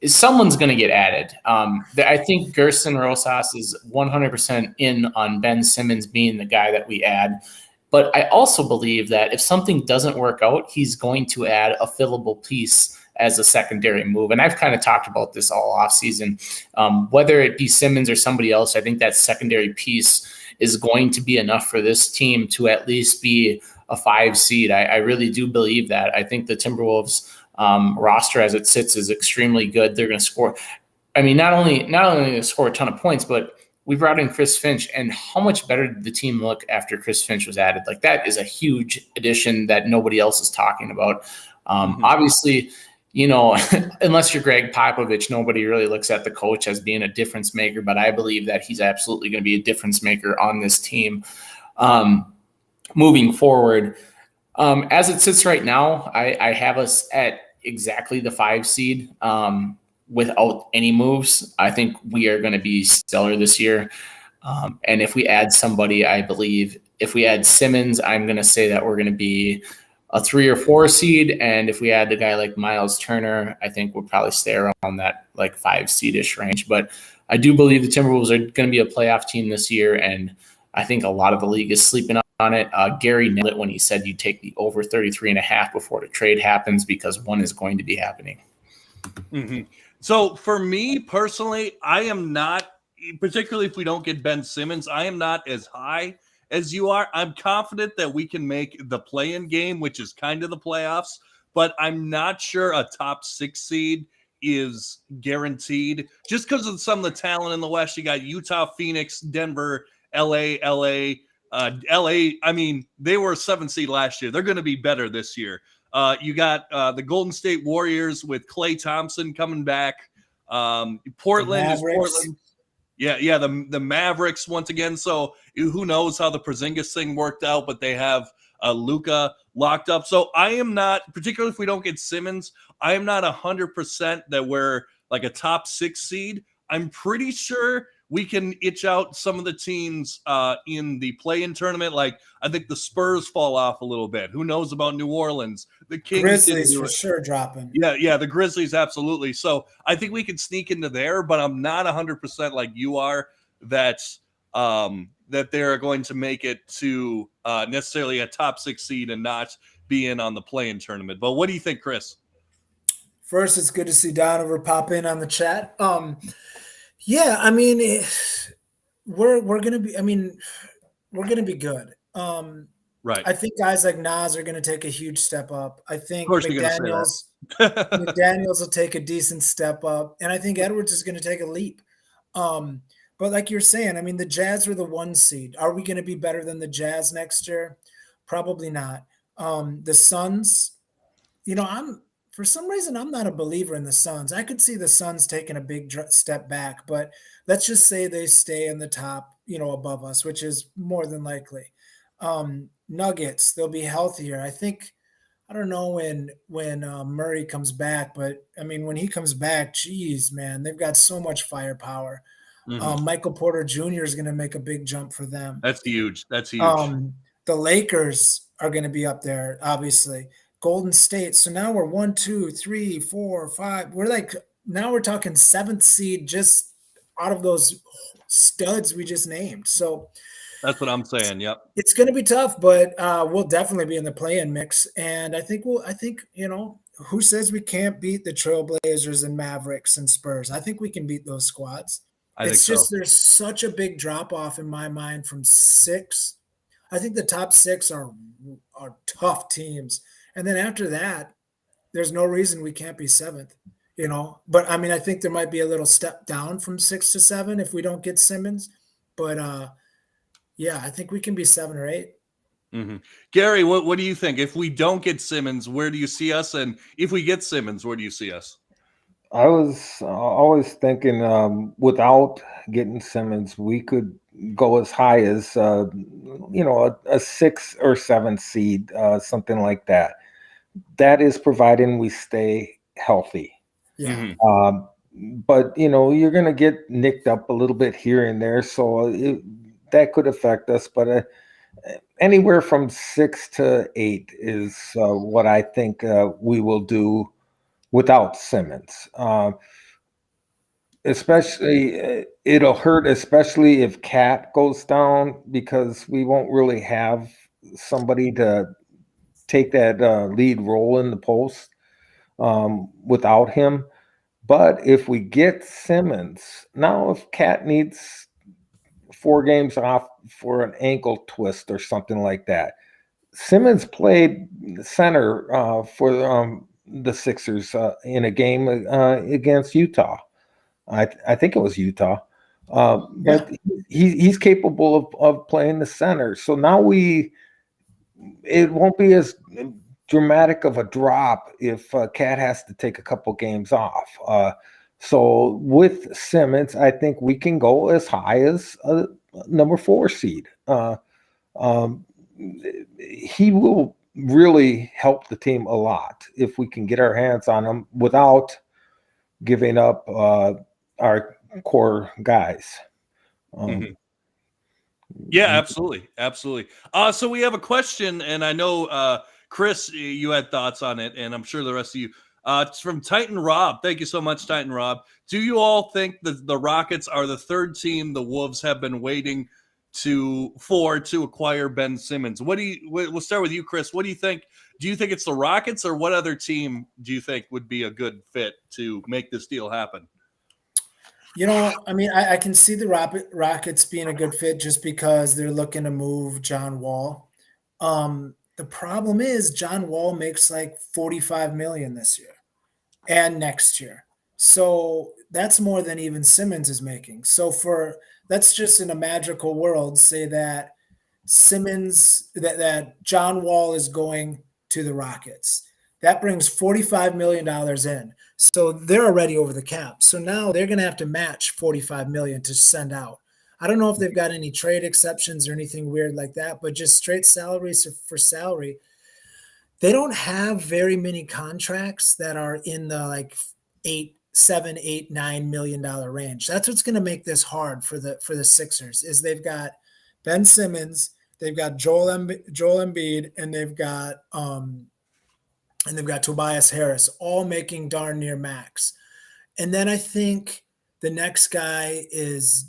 S3: someone's going to get added. I think Gerson Rosas is 100% in on Ben Simmons being the guy that we add. But I also believe that if something doesn't work out, he's going to add a fillable piece as a secondary move. And I've kind of talked about this all offseason. Whether it be Simmons or somebody else, I think that secondary piece is going to be enough for this team to at least be a 5 seed. I really do believe that. I think the Timberwolves roster as it sits is extremely good. They're going to score. I mean, not only going to score a ton of points, but we brought in Chris Finch, and how much better did the team look after Chris Finch was added? Like, that is a huge addition that nobody else is talking about. Obviously, unless you're Greg Popovich, nobody really looks at the coach as being a difference maker, but I believe that he's absolutely going to be a difference maker on this team moving forward. As it sits right now, I have us at exactly the 5 seed without any moves. I think we are going to be stellar this year. And if we add somebody, I believe if we add Simmons, I'm going to say that we're going to be a 3 or 4 seed. And if we add a guy like Miles Turner, I think we'll probably stay around that like 5 seed-ish range. But I do believe the Timberwolves are going to be a playoff team this year. And I think a lot of the league is sleeping on it. Gary nailed it when he said you take the over 33.5 before the trade happens, because one is going to be happening.
S1: Mm-hmm. So for me personally, I am not, particularly if we don't get Ben Simmons, I am not as high as you are. I'm confident that we can make the play-in game, which is kind of the playoffs, but I'm not sure a top 6 seed is guaranteed just because of some of the talent in the West. You got Utah, Phoenix, Denver, LA. I mean, they were a 7 seed last year. They're going to be better this year. You got the Golden State Warriors with Klay Thompson coming back. Portland is Portland. Yeah. The Mavericks once again. So who knows how the Porzingis thing worked out, but they have Luka locked up. So I am not, particularly if we don't get Simmons, I am not 100% that we're like a top 6 seed. I'm pretty sure we can itch out some of the teams in the play-in tournament. Like I think the Spurs fall off a little bit. Who knows about New Orleans? The Kings didn't
S2: Grizzlies
S1: do
S2: for
S1: it.
S2: sure dropping.
S1: Yeah, the Grizzlies, absolutely. So I think we can sneak into there, but I'm not 100% like you are that that they're going to make it to necessarily a top 6 seed and not be in on the play-in tournament. But what do you think, Chris?
S2: First, it's good to see Donover pop in on the chat. Yeah, I mean, we're gonna be. I mean, we're gonna be good.
S1: Right.
S2: I think guys like Nas are gonna take a huge step up. I
S1: Of
S2: think
S1: course you're going to say that.
S2: McDaniels will take a decent step up, and I think Edwards is going to take a leap. But like you're saying, I mean, the Jazz were the 1 seed. Are we going to be better than the Jazz next year? Probably not. The Suns, I'm for some reason I'm not a believer in the Suns. I could see the Suns taking a big step back, but let's just say they stay in the top, above us, which is more than likely. Nuggets, they'll be healthier. I don't know when Murray comes back, but I mean when he comes back, geez, man, they've got so much firepower. Michael Porter Jr. is going to make a big jump for them.
S1: That's huge.
S2: The Lakers are going to be up there, obviously. Golden State. So now we're 1, 2, 3, 4, 5. Now we're talking 7th seed just out of those studs we just named. So
S1: That's what I'm saying. Yep.
S2: it's going to be tough, but we'll definitely be in the play-in mix. And I think who says we can't beat the Trailblazers and Mavericks and Spurs? I think we can beat those squads.
S1: I think so.
S2: There's such a big drop off in my mind from 6. I think the top 6 are tough teams. And then after that, there's no reason we can't be 7th, But I mean, I think there might be a little step down from 6 to 7 if we don't get Simmons. But yeah, I think we can be 7 or 8.
S1: Mm-hmm. Gary, what do you think? If we don't get Simmons, where do you see us? And if we get Simmons, where do you see us?
S4: I was always thinking without getting Simmons, we could go as high as a 6 or 7 seed, something like that. That is providing we stay healthy.
S2: Yeah.
S4: But you're going to get nicked up a little bit here and there, so that could affect us. But anywhere from 6 to 8 is what I think we will do without Simmons. Especially, it'll hurt, especially if Cat goes down, because we won't really have somebody to take that lead role in the post without him. But if we get Simmons, now if Cat needs 4 games off for an ankle twist or something like that, Simmons played center for the Sixers in a game against Utah. I think it was Utah. But he's capable of playing the center. So now it won't be as dramatic of a drop if Cat has to take a couple games off. So with Simmons, I think we can go as high as a number 4 seed. He will really help the team a lot if we can get our hands on him without giving up our core guys.
S1: Yeah, absolutely. So we have a question, and I know Chris, you had thoughts on it, and I'm sure the rest of you. It's from Titan Rob. Thank you so much, Titan Rob. Do you all think that the Rockets are the 3rd team the Wolves have been waiting to acquire Ben Simmons? We'll start with you, Chris. What do you think? Do you think it's the Rockets, or what other team do you think would be a good fit to make this deal happen?
S2: I mean, I can see the Rockets being a good fit just because they're looking to move John Wall. The problem is John Wall makes like $45 million this year and next year. So that's more than even Simmons is making. So let's just in a magical world say that that John Wall is going to the Rockets. That brings $45 million in. So they're already over the cap. So now they're going to have to match $45 million to send out. I don't know if they've got any trade exceptions or anything weird like that, but just straight salaries for salary. They don't have very many contracts that are in the like $7, $8, $9 million range. That's what's going to make this hard for the Sixers. Is they've got Ben Simmons, they've got Joel Embiid, and they've got Tobias Harris, all making darn near max. And then I think the next guy is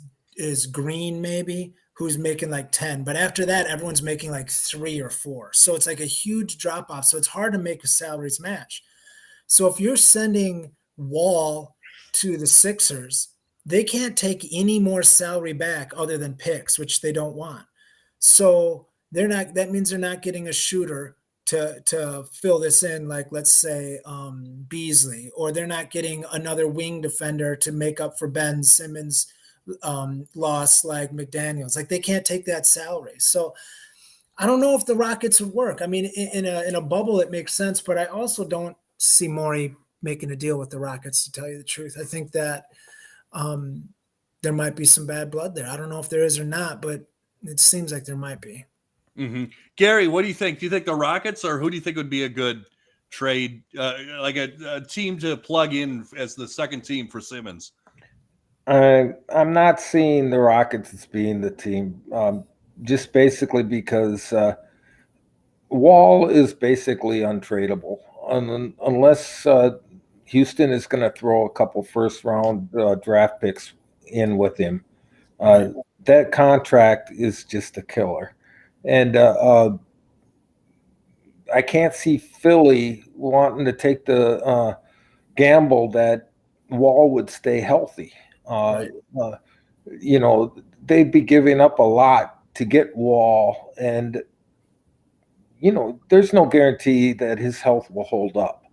S2: Green, maybe, who's making like 10. But after that, everyone's making like 3 or 4. So it's like a huge drop off. So it's hard to make a salaries match. So if you're sending Wall to the Sixers, they can't take any more salary back other than picks, which they don't want. So that means they're not getting a shooter to fill this in, like let's say Beasley, or they're not getting another wing defender to make up for Ben Simmons' loss like McDaniels. Like they can't take that salary. So I don't know if the Rockets would work. I mean, in a bubble it makes sense, but I also don't see Morey making a deal with the Rockets, to tell you the truth. I think that there might be some bad blood there. I don't know if there is or not, but it seems like there might be.
S1: Mm-hmm. Gary, what do you think? Do you think the Rockets, or who do you think would be a good trade, like a team to plug in as the second team for Simmons?
S4: I'm not seeing the Rockets as being the team, just basically because Wall is basically untradeable unless Houston is going to throw a couple first-round draft picks in with him. That contract is just a killer. And I can't see Philly wanting to take the gamble that Wall would stay healthy.
S2: Right.
S4: They'd be giving up a lot to get Wall, and there's no guarantee that his health will hold up.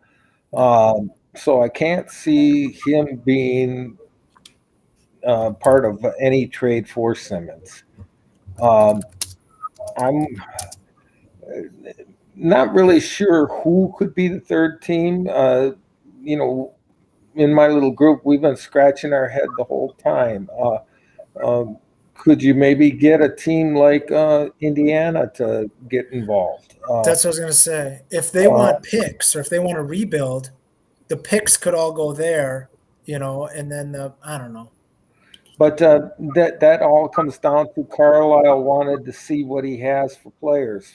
S4: So I can't see him being part of any trade for Simmons. I'm not really sure who could be the third team. In my little group, we've been scratching our head the whole time. Could you maybe get a team like Indiana to get involved?
S2: That's what I was going to say. If they want picks, or if they want to rebuild, the picks could all go there, and then I don't know.
S4: But that all comes down to Carlisle wanted to see what he has for players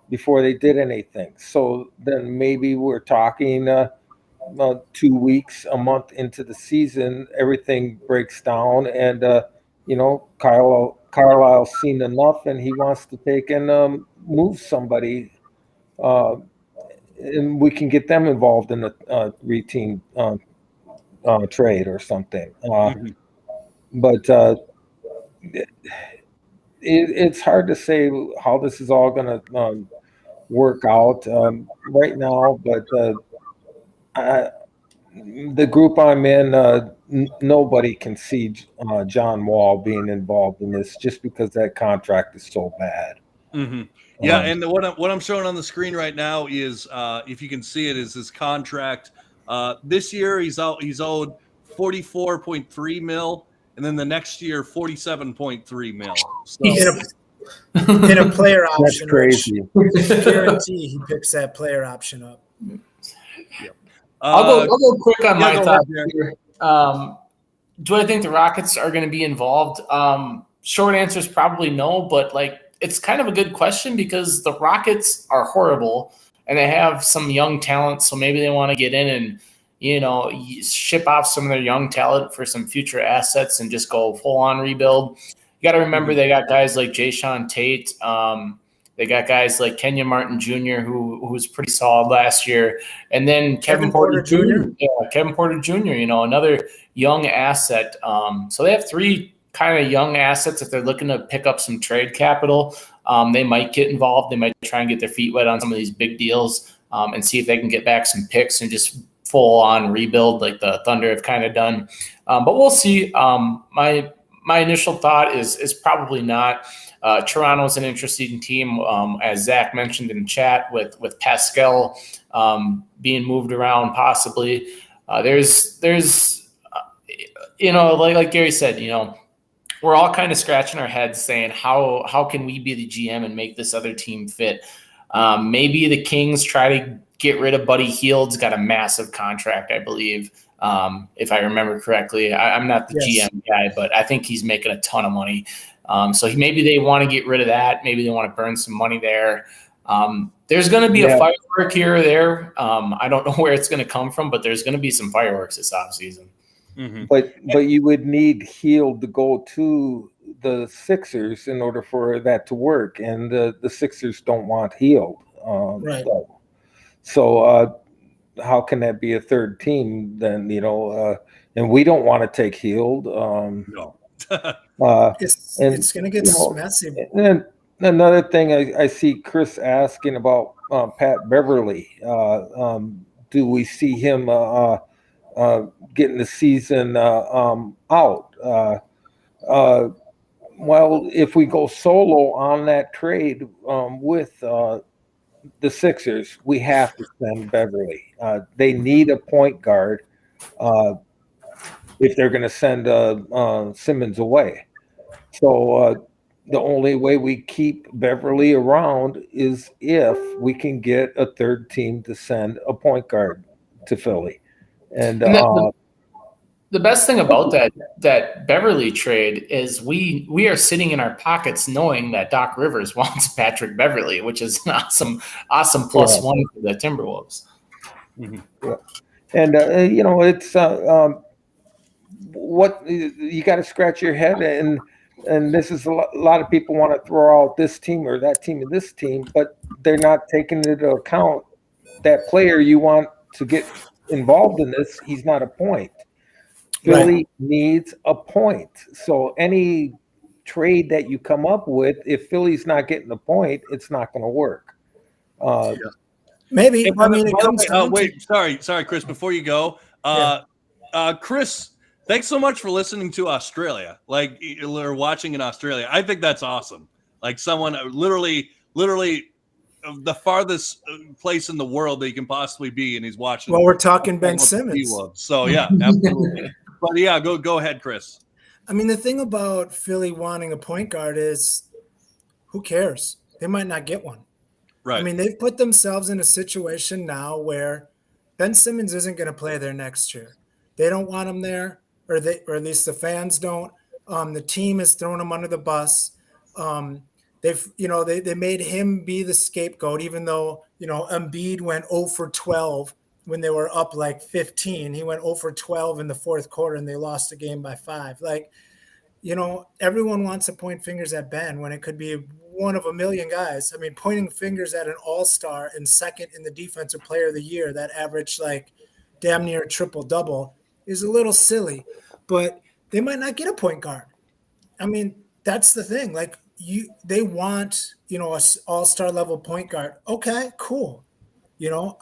S4: before they did anything. So then maybe we're talking 2 weeks, a month into the season, everything breaks down, and Carlisle's seen enough, and he wants to take and move somebody, and we can get them involved in a three-team trade or something. But it's hard to say how this is all going to work out right now. But the group I'm in, nobody can see John Wall being involved in this, just because that contract is so bad.
S1: Mm-hmm. Yeah, and what I'm showing on the screen right now is, if you can see it, is his contract. This year he's owed $44.3 million. And then the next year, $47.3 million. So,
S2: in a player option,
S4: that's crazy.
S2: Guarantee he picks that player option up.
S1: Yep.
S3: I'll go quick on my thoughts
S1: here.
S3: Do I think the Rockets are going to be involved? Short answer is probably no, but it's kind of a good question because the Rockets are horrible and they have some young talent, so maybe they want to get in and ship off some of their young talent for some future assets and just go full-on rebuild. You got to remember they got guys like Jayshawn Tate. They got guys like Kenya Martin Jr., who was pretty solid last year. And then Kevin Porter Jr. Yeah, Kevin Porter Jr., another young asset. So they have 3 kind of young assets. If they're looking to pick up some trade capital, they might get involved. They might try and get their feet wet on some of these big deals and see if they can get back some picks and just full-on rebuild like the Thunder have kind of done. But we'll see. My initial thought is probably not. Toronto's an interesting team, as Zach mentioned in chat, with Pascal being moved around possibly. There's like Gary said, we're all kind of scratching our heads saying how can we be the GM and make this other team fit? Maybe the Kings try to get rid of Buddy Hield's got a massive contract, I believe, if I remember correctly. I'm not the GM guy, but I think he's making a ton of money. So maybe they want to get rid of that. Maybe they want to burn some money there. There's going to be a firework here or there. I don't know where it's going to come from, but there's going to be some fireworks this offseason.
S1: Mm-hmm.
S4: But you would need Hield to go to the Sixers in order for that to work, and the Sixers don't want Hield.
S2: Right.
S4: So how can that be a third team then? And we don't want to take Hield.
S1: No.
S2: It's going to get messy.
S4: And another thing I see Chris asking about Pat Beverly. Do we see him getting the season out? Well, if we go solo on that trade with the Sixers, we have to send Beverly. They need a point guard if they're going to send Simmons away. So the only way we keep Beverly around is if we can get a third team to send a point guard to Philly. And
S3: the best thing about that Beverly trade is we are sitting in our pockets knowing that Doc Rivers wants Patrick Beverly, which is an awesome plus one for the Timberwolves.
S4: Mm-hmm. Yeah. And it's what you got to scratch your head, and this is a lot of people want to throw out this team or that team and this team, but they're not taking into account that player you want to get involved in this. He's not a point. Philly needs a point. So any trade that you come up with, if Philly's not getting the point, it's not going to work.
S2: Maybe.
S1: Sorry, Chris. Before you go, Chris, thanks so much for listening to Australia. Like, or watching in Australia. I think that's awesome. Like someone literally the farthest place in the world that you can possibly be, and he's watching.
S2: Well, we're talking Ben Simmons.
S1: So yeah, absolutely. But yeah, go ahead, Chris.
S2: I mean, the thing about Philly wanting a point guard is, who cares? They might not get one.
S1: Right.
S2: I mean, they've put themselves in a situation now where Ben Simmons isn't going to play there next year. They don't want him there, or at least the fans don't. The team is throwing him under the bus. They made him be the scapegoat, even though Embiid went 0 for 12 when they were up like 15. He went 0 for 12 in the fourth quarter, and they lost the game by 5. Like, everyone wants to point fingers at Ben when it could be one of a million guys. I mean, pointing fingers at an all-star and second in the defensive player of the year that averaged like damn near triple-double is a little silly, but they might not get a point guard. I mean, that's the thing. Like, they want, a all-star level point guard. Okay, cool.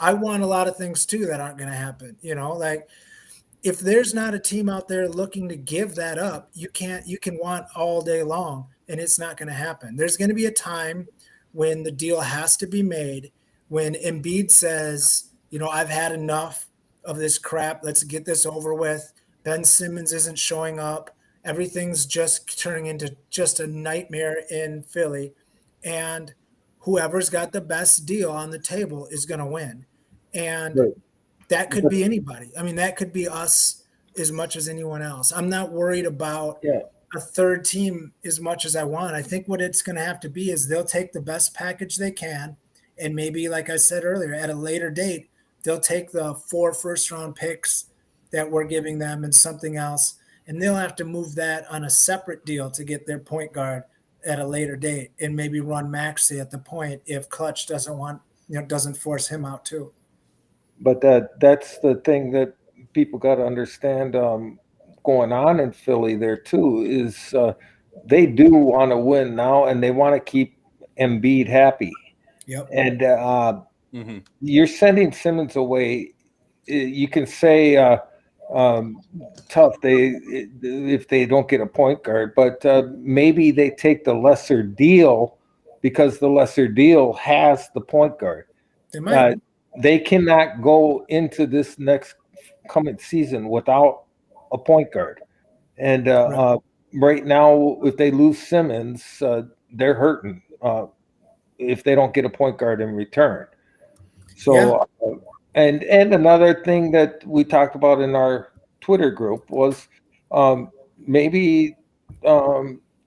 S2: I want a lot of things too that aren't going to happen. Like, if there's not a team out there looking to give that up, you can want all day long, and it's not going to happen. There's going to be a time when the deal has to be made, when Embiid says, I've had enough of this crap. Let's get this over with. Ben Simmons isn't showing up. Everything's just turning into just a nightmare in Philly, and whoever's got the best deal on the table is going to win. And that could be anybody. I mean, that could be us as much as anyone else. I'm not worried about a third team as much as I want. I think what it's going to have to be is they'll take the best package they can, and maybe, like I said earlier, at a later date, they'll take the 4 first-round picks that we're giving them and something else, and they'll have to move that on a separate deal to get their point guard at a later date, and maybe run Maxey at the point if Clutch doesn't force him out too.
S4: But that's the thing that people got to understand going on in Philly there too is they do want to win now, and they want to keep Embiid happy.
S2: Yep.
S4: And you're sending Simmons away. You can say tough if they don't get a point guard, but maybe they take the lesser deal because the lesser deal has the point guard.
S2: They might.
S4: they cannot go into this next coming season without a point guard. And right now, if they lose Simmons, they're hurting if they don't get a point guard in return. So, and another thing that we talked about in our Twitter group was maybe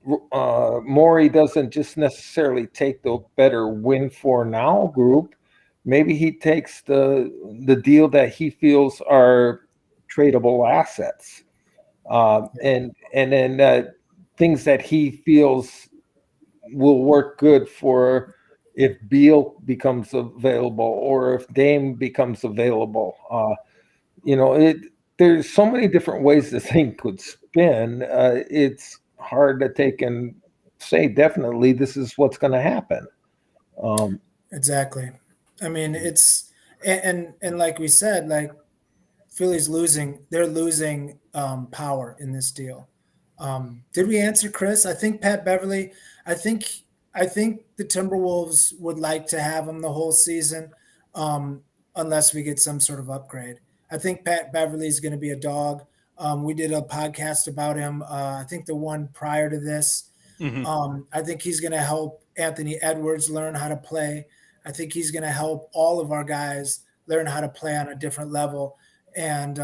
S4: Morey doesn't just necessarily take the better win for now group. Maybe he takes the deal that he feels are tradable assets, and then things that he feels will work good for if Beal becomes available or if Dame becomes available. There's so many different ways this thing could spin. It's hard to take and say definitely this is what's going to happen.
S2: Exactly. I mean, it's and like we said, like Philly's losing, they're losing power in this deal. Did we answer Chris? I think Pat Beverly. I think the Timberwolves would like to have him the whole season, unless we get some sort of upgrade. I think Pat Beverly is going to be a dog. We did a podcast about him. I think the one prior to this. I think he's going to help Anthony Edwards learn how to play. I think he's going to help all of our guys learn how to play on a different level. And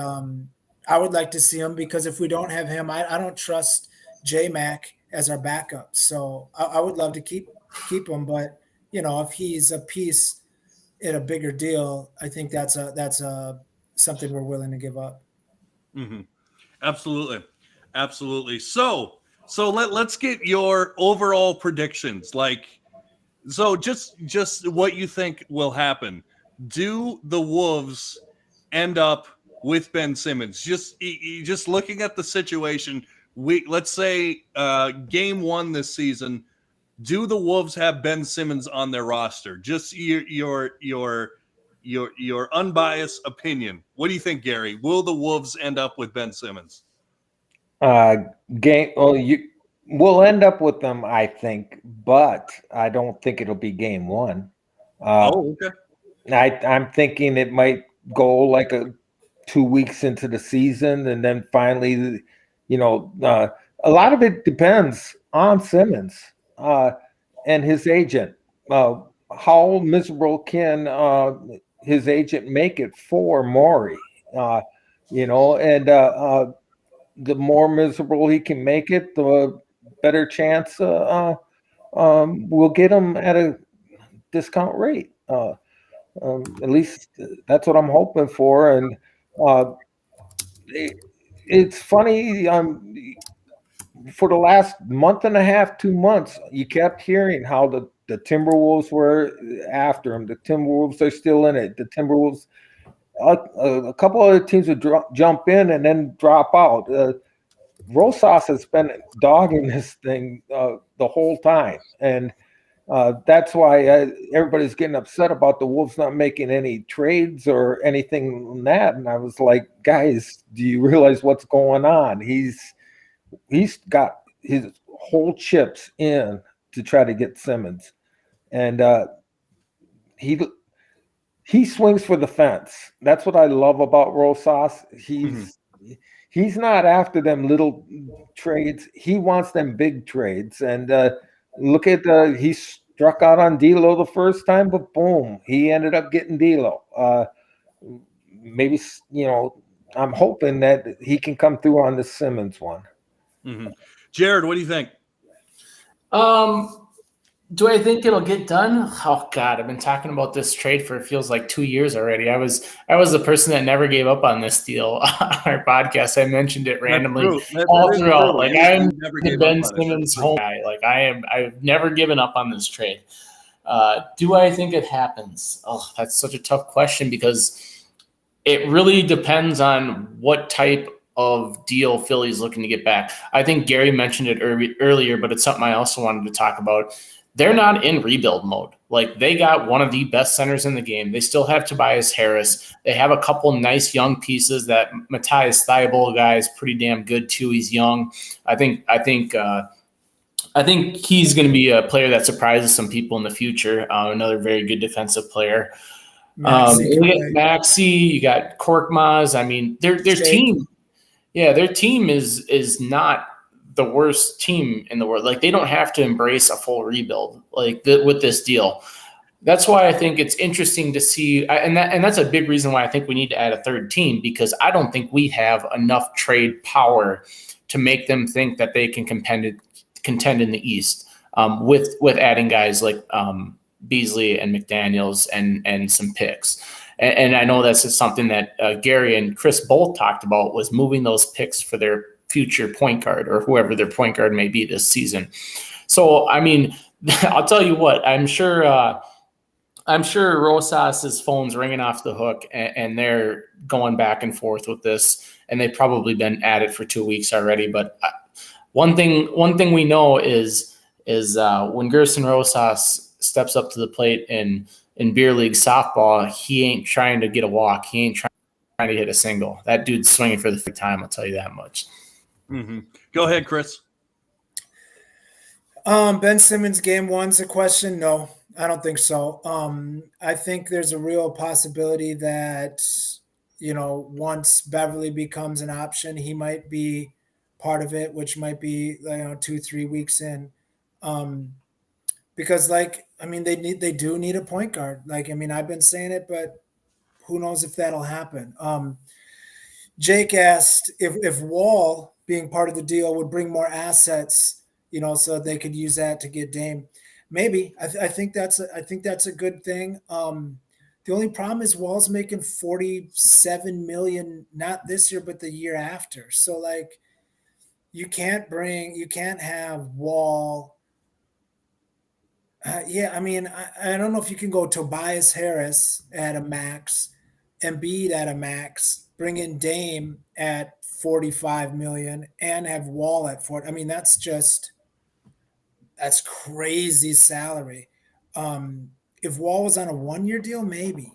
S2: I would like to see him because if we don't have him, I don't trust J-Mac as our backup. So I would love to keep him. But, if he's a piece in a bigger deal, I think that's something we're willing to give up.
S1: Mm-hmm. Absolutely. So let's get your overall predictions. Just what you think will happen. Do the Wolves end up with Ben Simmons? Just looking at the situation, let's say game 1 this season. Do the Wolves have Ben Simmons on their roster? Just your unbiased opinion. What do you think, Gary? Will the Wolves end up with Ben Simmons?
S4: We'll end up with them, I think, but I don't think it'll be game 1.
S1: Okay.
S4: I'm thinking it might go like 2 weeks into the season, and then finally, a lot of it depends on Simmons and his agent. How miserable can his agent make it for Morey? The more miserable he can make it, the better chance we'll get him at a discount rate. At least that's what I'm hoping for. And it's funny. For the last month and a half, 2 months, you kept hearing how the Timberwolves were after him. The Timberwolves are still in it. The Timberwolves. A couple other teams would jump in and then drop out. Rosas has been dogging this thing the whole time, and that's why everybody's getting upset about the Wolves not making any trades or anything like that. And I was like, guys, do you realize what's going on? He's got his whole chips in to try to get Simmons, and he swings for the fence. That's what I love about Rosas. He's not after them little trades. He wants them big trades. And look at he struck out on D'Lo the first time, but boom, he ended up getting D'Lo. Maybe I'm hoping that he can come through on the Simmons one.
S1: Mm-hmm. Jared, what do you think?
S3: Do I think it'll get done? Oh God, I've been talking about this trade for it feels like 2 years already. I was the person that never gave up on this deal on our podcast. I mentioned it randomly all throughout. Like I'm the Ben Simmons home guy. Like I've never given up on this trade. Do I think it happens? Oh, that's such a tough question because it really depends on what type of deal Philly's looking to get back. I think Gary mentioned it earlier, but it's something I also wanted to talk about. They're not in rebuild mode. Like they got one of the best centers in the game. They still have Tobias Harris. They have a couple nice young pieces. That Matthias Thybulle guy is pretty damn good too. He's young. I think he's going to be a player that surprises some people in the future. Another very good defensive player.
S2: Maxey can
S3: You
S2: play.
S3: got Maxey, you got Korkmaz. I mean, their
S2: Shake.
S3: team, yeah, their team is not the worst team in the world. Like they don't have to embrace a full rebuild like with this deal. That's why I think it's interesting to see, and that's a big reason why I think we need to add a third team, because I don't think we have enough trade power to make them think that they can contend in the East with adding guys like Beasley and McDaniels and some picks. And I know that's something that Gary and Chris both talked about, was moving those picks for their future point guard or whoever their point guard may be this season. So, I mean, I'll tell you what, I'm sure Rosas's phone's ringing off the hook, and they're going back and forth with this, and they've probably been at it for 2 weeks already. But one thing we know is when Gerson Rosas steps up to the plate in beer league softball, he ain't trying to get a walk. He ain't trying to hit a single. That dude's swinging for the first time. I'll tell you that much.
S1: Mm-hmm. Go ahead, Chris.
S2: Ben Simmons game one's a question. No, I don't think so. I think there's a real possibility that, once Beverly becomes an option, he might be part of it, which might be 2-3 weeks in. Because they do need a point guard. I've been saying it, but who knows if that'll happen. Jake asked if Wall being part of the deal would bring more assets, so they could use that to get Dame. Maybe. I think that's a good thing. The only problem is Wall's making $47 million, not this year, but the year after. So you can't have Wall. I don't know if you can go Tobias Harris at a max, Embiid at a max, bring in Dame at $45 million, and have Wall at 40. That's crazy salary. If Wall was on a 1-year deal, maybe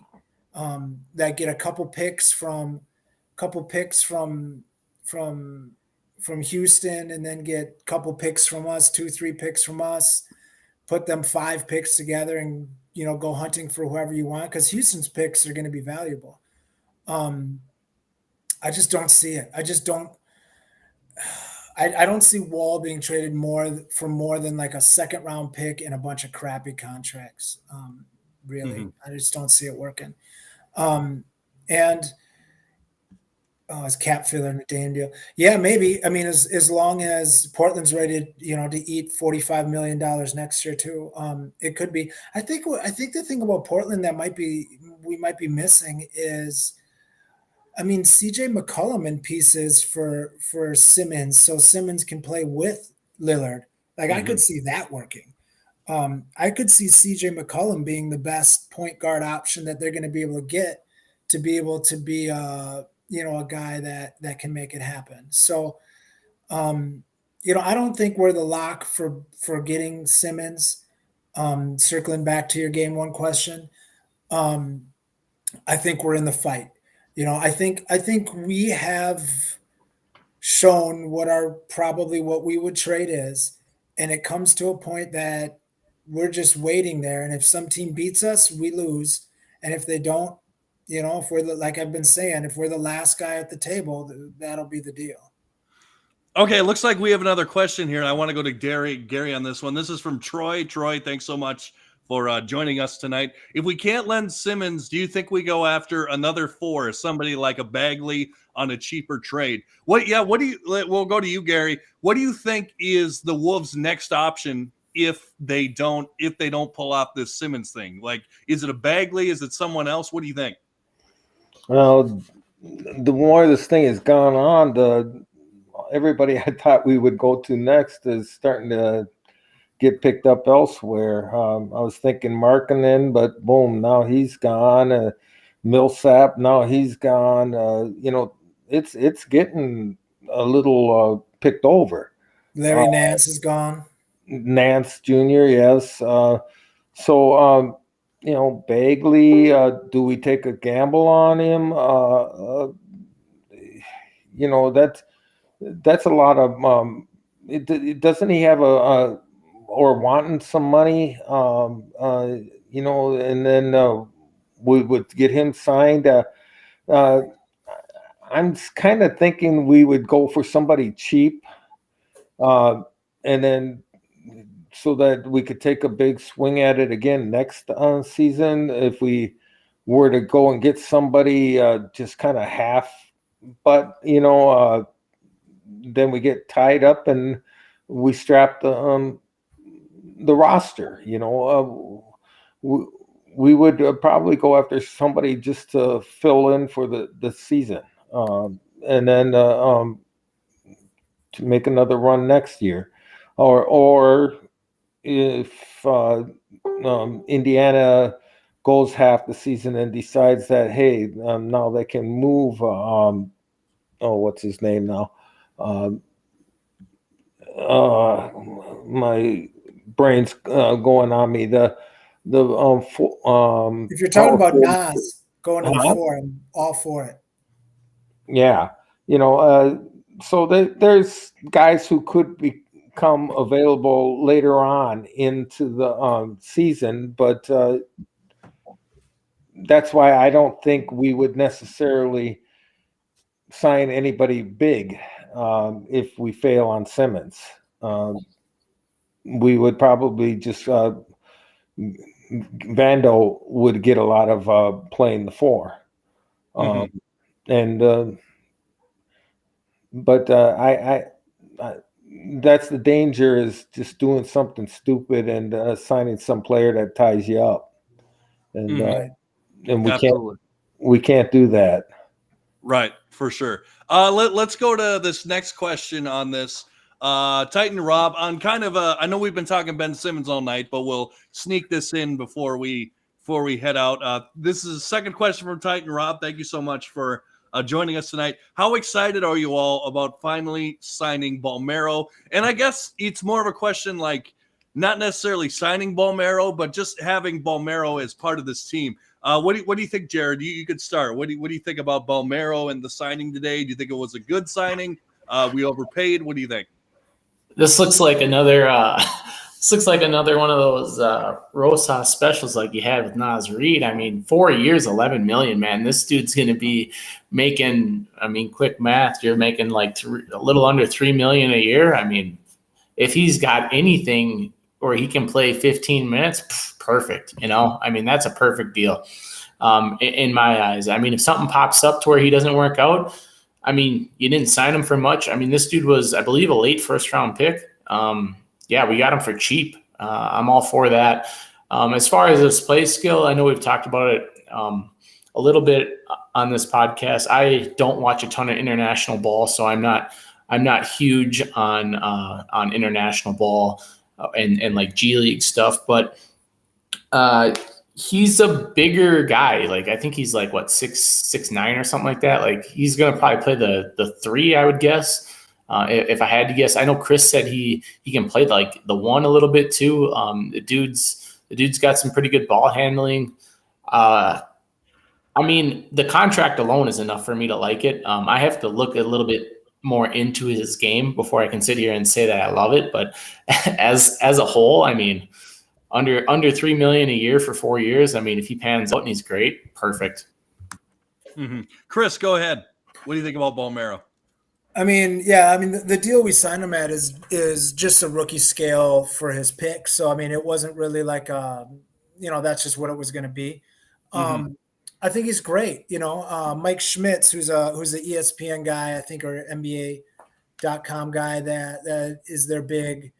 S2: that get a couple picks from Houston, and then get a couple picks from us, 2-3 picks from us, put them 5 picks together, and go hunting for whoever you want, because Houston's picks are going to be valuable. I just don't see it. I don't see Wall being traded for more than like a second round pick and a bunch of crappy contracts. Really, I just don't see it working. It's cap filler in the Dame deal. Yeah, maybe. As long as Portland's ready, to eat $45 million next year too, it could be. I think the thing about Portland that we might be missing is, CJ McCollum in pieces for Simmons, so Simmons can play with Lillard. I could see that working. I could see CJ McCollum being the best point guard option that they're going to be able to get, to be able to be a guy that can make it happen. So, I don't think we're the lock for getting Simmons. Circling back to your game one question, I think we're in the fight. I think we have shown what we would trade is, and it comes to a point that we're just waiting there. And if some team beats us, we lose. And if they don't, if we're like I've been saying, if we're the last guy at the table, that'll be the deal.
S1: Okay, it looks like we have another question here, and I want to go to Gary on this one. This is from Troy. Troy, thanks so much for joining us tonight. If we can't lend Simmons, do you think we go after another 4, somebody like a Bagley on a cheaper trade? We'll go to you, Gary. What do you think is the Wolves' next option if they don't pull off this Simmons thing? Is it a Bagley? Is it someone else? What do you think?
S4: Well, the more this thing has gone on, everybody I thought we would go to next is starting to get picked up elsewhere. I was thinking Markkanen, but boom, now he's gone. Millsap, now he's gone. It's getting a little picked over.
S2: Larry Nance is gone.
S4: Nance Jr., yes. Bagley, do we take a gamble on him? That's a lot of. Doesn't he have or wanting some money? And then we would get him signed. I'm kind of thinking we would go for somebody cheap, and then so that we could take a big swing at it again next season. If we were to go and get somebody just kind of half, but then we get tied up and we strap the roster. We would probably go after somebody just to fill in for the season, and then to make another run next year, or if Indiana goes half the season and decides that, hey, now they can move. What's his name now? My brain's going on me.
S2: If you're talking about Nas going to the 4, I'm all for it.
S4: Yeah, so there's guys who could become available later on into the season, but that's why I don't think we would necessarily sign anybody big if we fail on Simmons. We would probably just Vando would get a lot of playing the 4, and but I that's the danger, is just doing something stupid and signing some player that ties you up, and and we can't do that.
S1: Right, for sure. Let's go to this next question on this. Titan Rob, on kind of I know we've been talking Ben Simmons all night, but we'll sneak this in before we head out. This is the second question from Titan Rob. Thank you so much for joining us tonight. How excited are you all about finally signing Bolmaro? And I guess it's more of a question like not necessarily signing Bolmaro, but just having Bolmaro as part of this team. What do you think, Jared? You could start. What do you think about Bolmaro and the signing today? Do you think it was a good signing? We overpaid. What do you think?
S3: This looks like another one of those Rosas specials like you had with Nas Reed. I mean, 4 years, $11 million, man. This dude's going to be making, quick math, you're making like a little under $3 million a year. I mean, if he's got anything or he can play 15 minutes, perfect. That's a perfect deal in my eyes. If something pops up to where he doesn't work out, you didn't sign him for much. This dude was, I believe, a late first-round pick. Yeah, we got him for cheap. I'm all for that. As far as his play skill, I know we've talked about it a little bit on this podcast. I don't watch a ton of international ball, so I'm not huge on international ball and like G League stuff, but he's a bigger guy. Like, I think he's like 6'9" or something like that. Like, he's gonna probably play the 3, I would guess. If I had to guess, I know Chris said he can play like the 1 a little bit too. The dude's got some pretty good ball handling. The contract alone is enough for me to like it. I have to look a little bit more into his game before I can sit here and say that I love it. But as a whole, under $3 million a year for 4 years. If he pans out and he's great, perfect.
S1: Chris, go ahead. What do you think about Bolmaro?
S2: The deal we signed him at is just a rookie scale for his pick. So it wasn't really like that's just what it was going to be. I think he's great. Mike Schmitz, who's the ESPN guy, I think, or NBA.com guy that is their big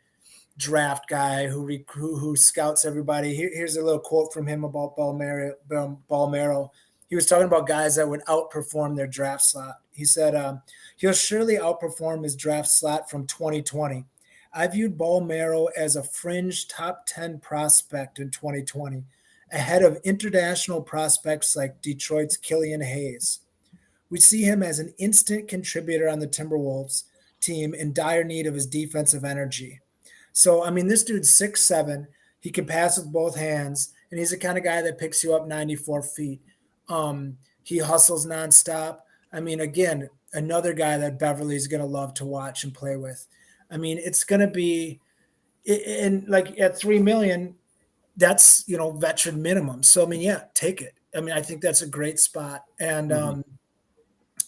S2: draft guy who scouts everybody. Here's a little quote from him about Bolmaro. He was talking about guys that would outperform their draft slot. He said, he'll surely outperform his draft slot from 2020. I viewed Bolmaro as a fringe top 10 prospect in 2020, ahead of international prospects like Detroit's Killian Hayes. We see him as an instant contributor on the Timberwolves team in dire need of his defensive energy. So, this dude's 6'7". He can pass with both hands, and he's the kind of guy that picks you up 94 feet. He hustles nonstop. Again, another guy that Beverly's going to love to watch and play with. It's going to be – like at $3 million, that's, veteran minimum. So, take it. I mean, I think that's a great spot, and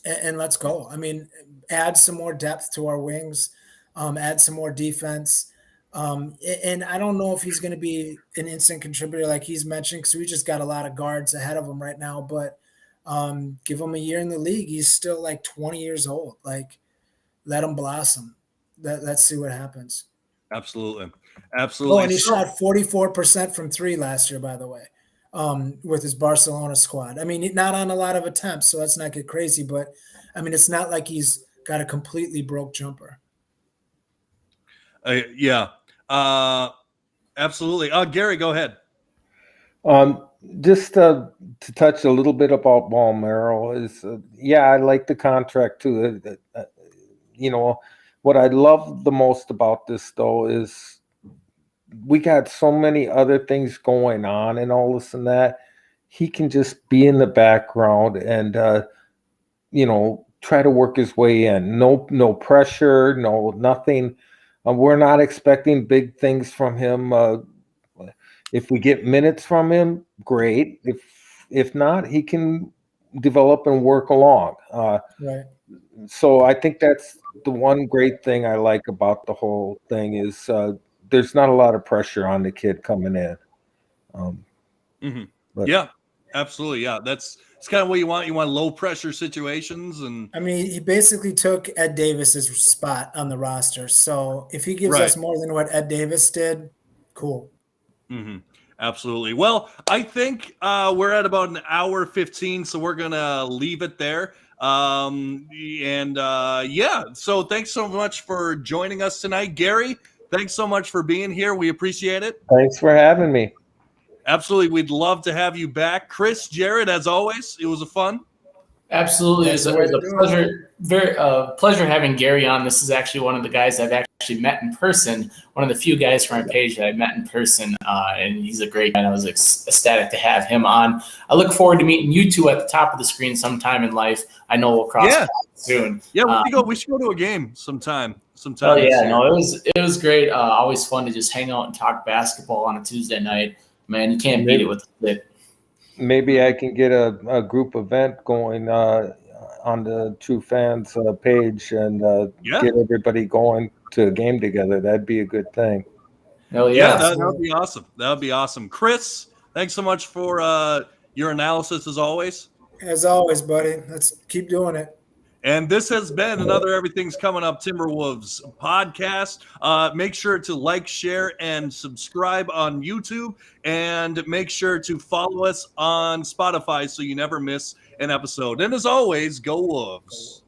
S2: let's go. I mean, add some more depth to our wings, add some more defense. And I don't know if he's going to be an instant contributor like he's mentioned, because we just got a lot of guards ahead of him right now. But give him a year in the league. He's still like 20 years old. Like, let him blossom. Let's see what happens.
S1: Absolutely.
S2: Oh,
S1: Absolutely.
S2: and he shot 44% from three last year, by the way, with his Barcelona squad. I mean, not on a lot of attempts, so let's not get crazy. But, I mean, it's not like he's got a completely broke jumper.
S1: Yeah. Absolutely. Gary, go ahead.
S4: Just to touch a little bit about Balmero is, I like the contract too. You know, what I love the most about this though is we got so many other things going on and all this and that. He can just be in the background and try to work his way in. No pressure, no nothing. We're not expecting big things from him. If we get minutes from him, great. If not, he can develop and work along.
S2: Right.
S4: So I think that's the one great thing I like about the whole thing is there's not a lot of pressure on the kid coming in.
S1: Yeah, absolutely. Yeah, it's kind of what you want. You want low pressure situations, and
S2: I mean, he basically took Ed Davis's spot on the roster. So if he gives us more than what Ed Davis did, cool.
S1: Absolutely. Well, I think we're at about an hour 15, so we're gonna leave it there. So thanks so much for joining us tonight, Gary. Thanks so much for being here. We appreciate it.
S4: Thanks for having me.
S1: Absolutely. We'd love to have you back. Chris, Jared, as always, it was a fun.
S3: Absolutely. It was a pleasure. Pleasure having Gary on. This is actually one of the guys I've actually met in person, one of the few guys from our page that I met in person, and he's a great guy, and I was ecstatic to have him on. I look forward to meeting you two at the top of the screen sometime in life. I know we'll cross paths soon.
S1: Yeah, we should go to a game sometime.
S3: Oh, yeah, no, it was great. Always fun to just hang out and talk basketball on a Tuesday night. Man, you can't beat it with it.
S4: Maybe I can get a group event going on the True Fans page and get everybody going to a game together. That'd be a good thing.
S3: Oh, yeah.
S1: That would be awesome. That would be awesome. Chris, thanks so much for your analysis as always.
S2: As always, buddy. Let's keep doing it.
S1: And this has been another Everything's Coming Up Timberwolves podcast. Make sure to like, share, and subscribe on YouTube. And make sure to follow us on Spotify so you never miss an episode. And as always, go Wolves.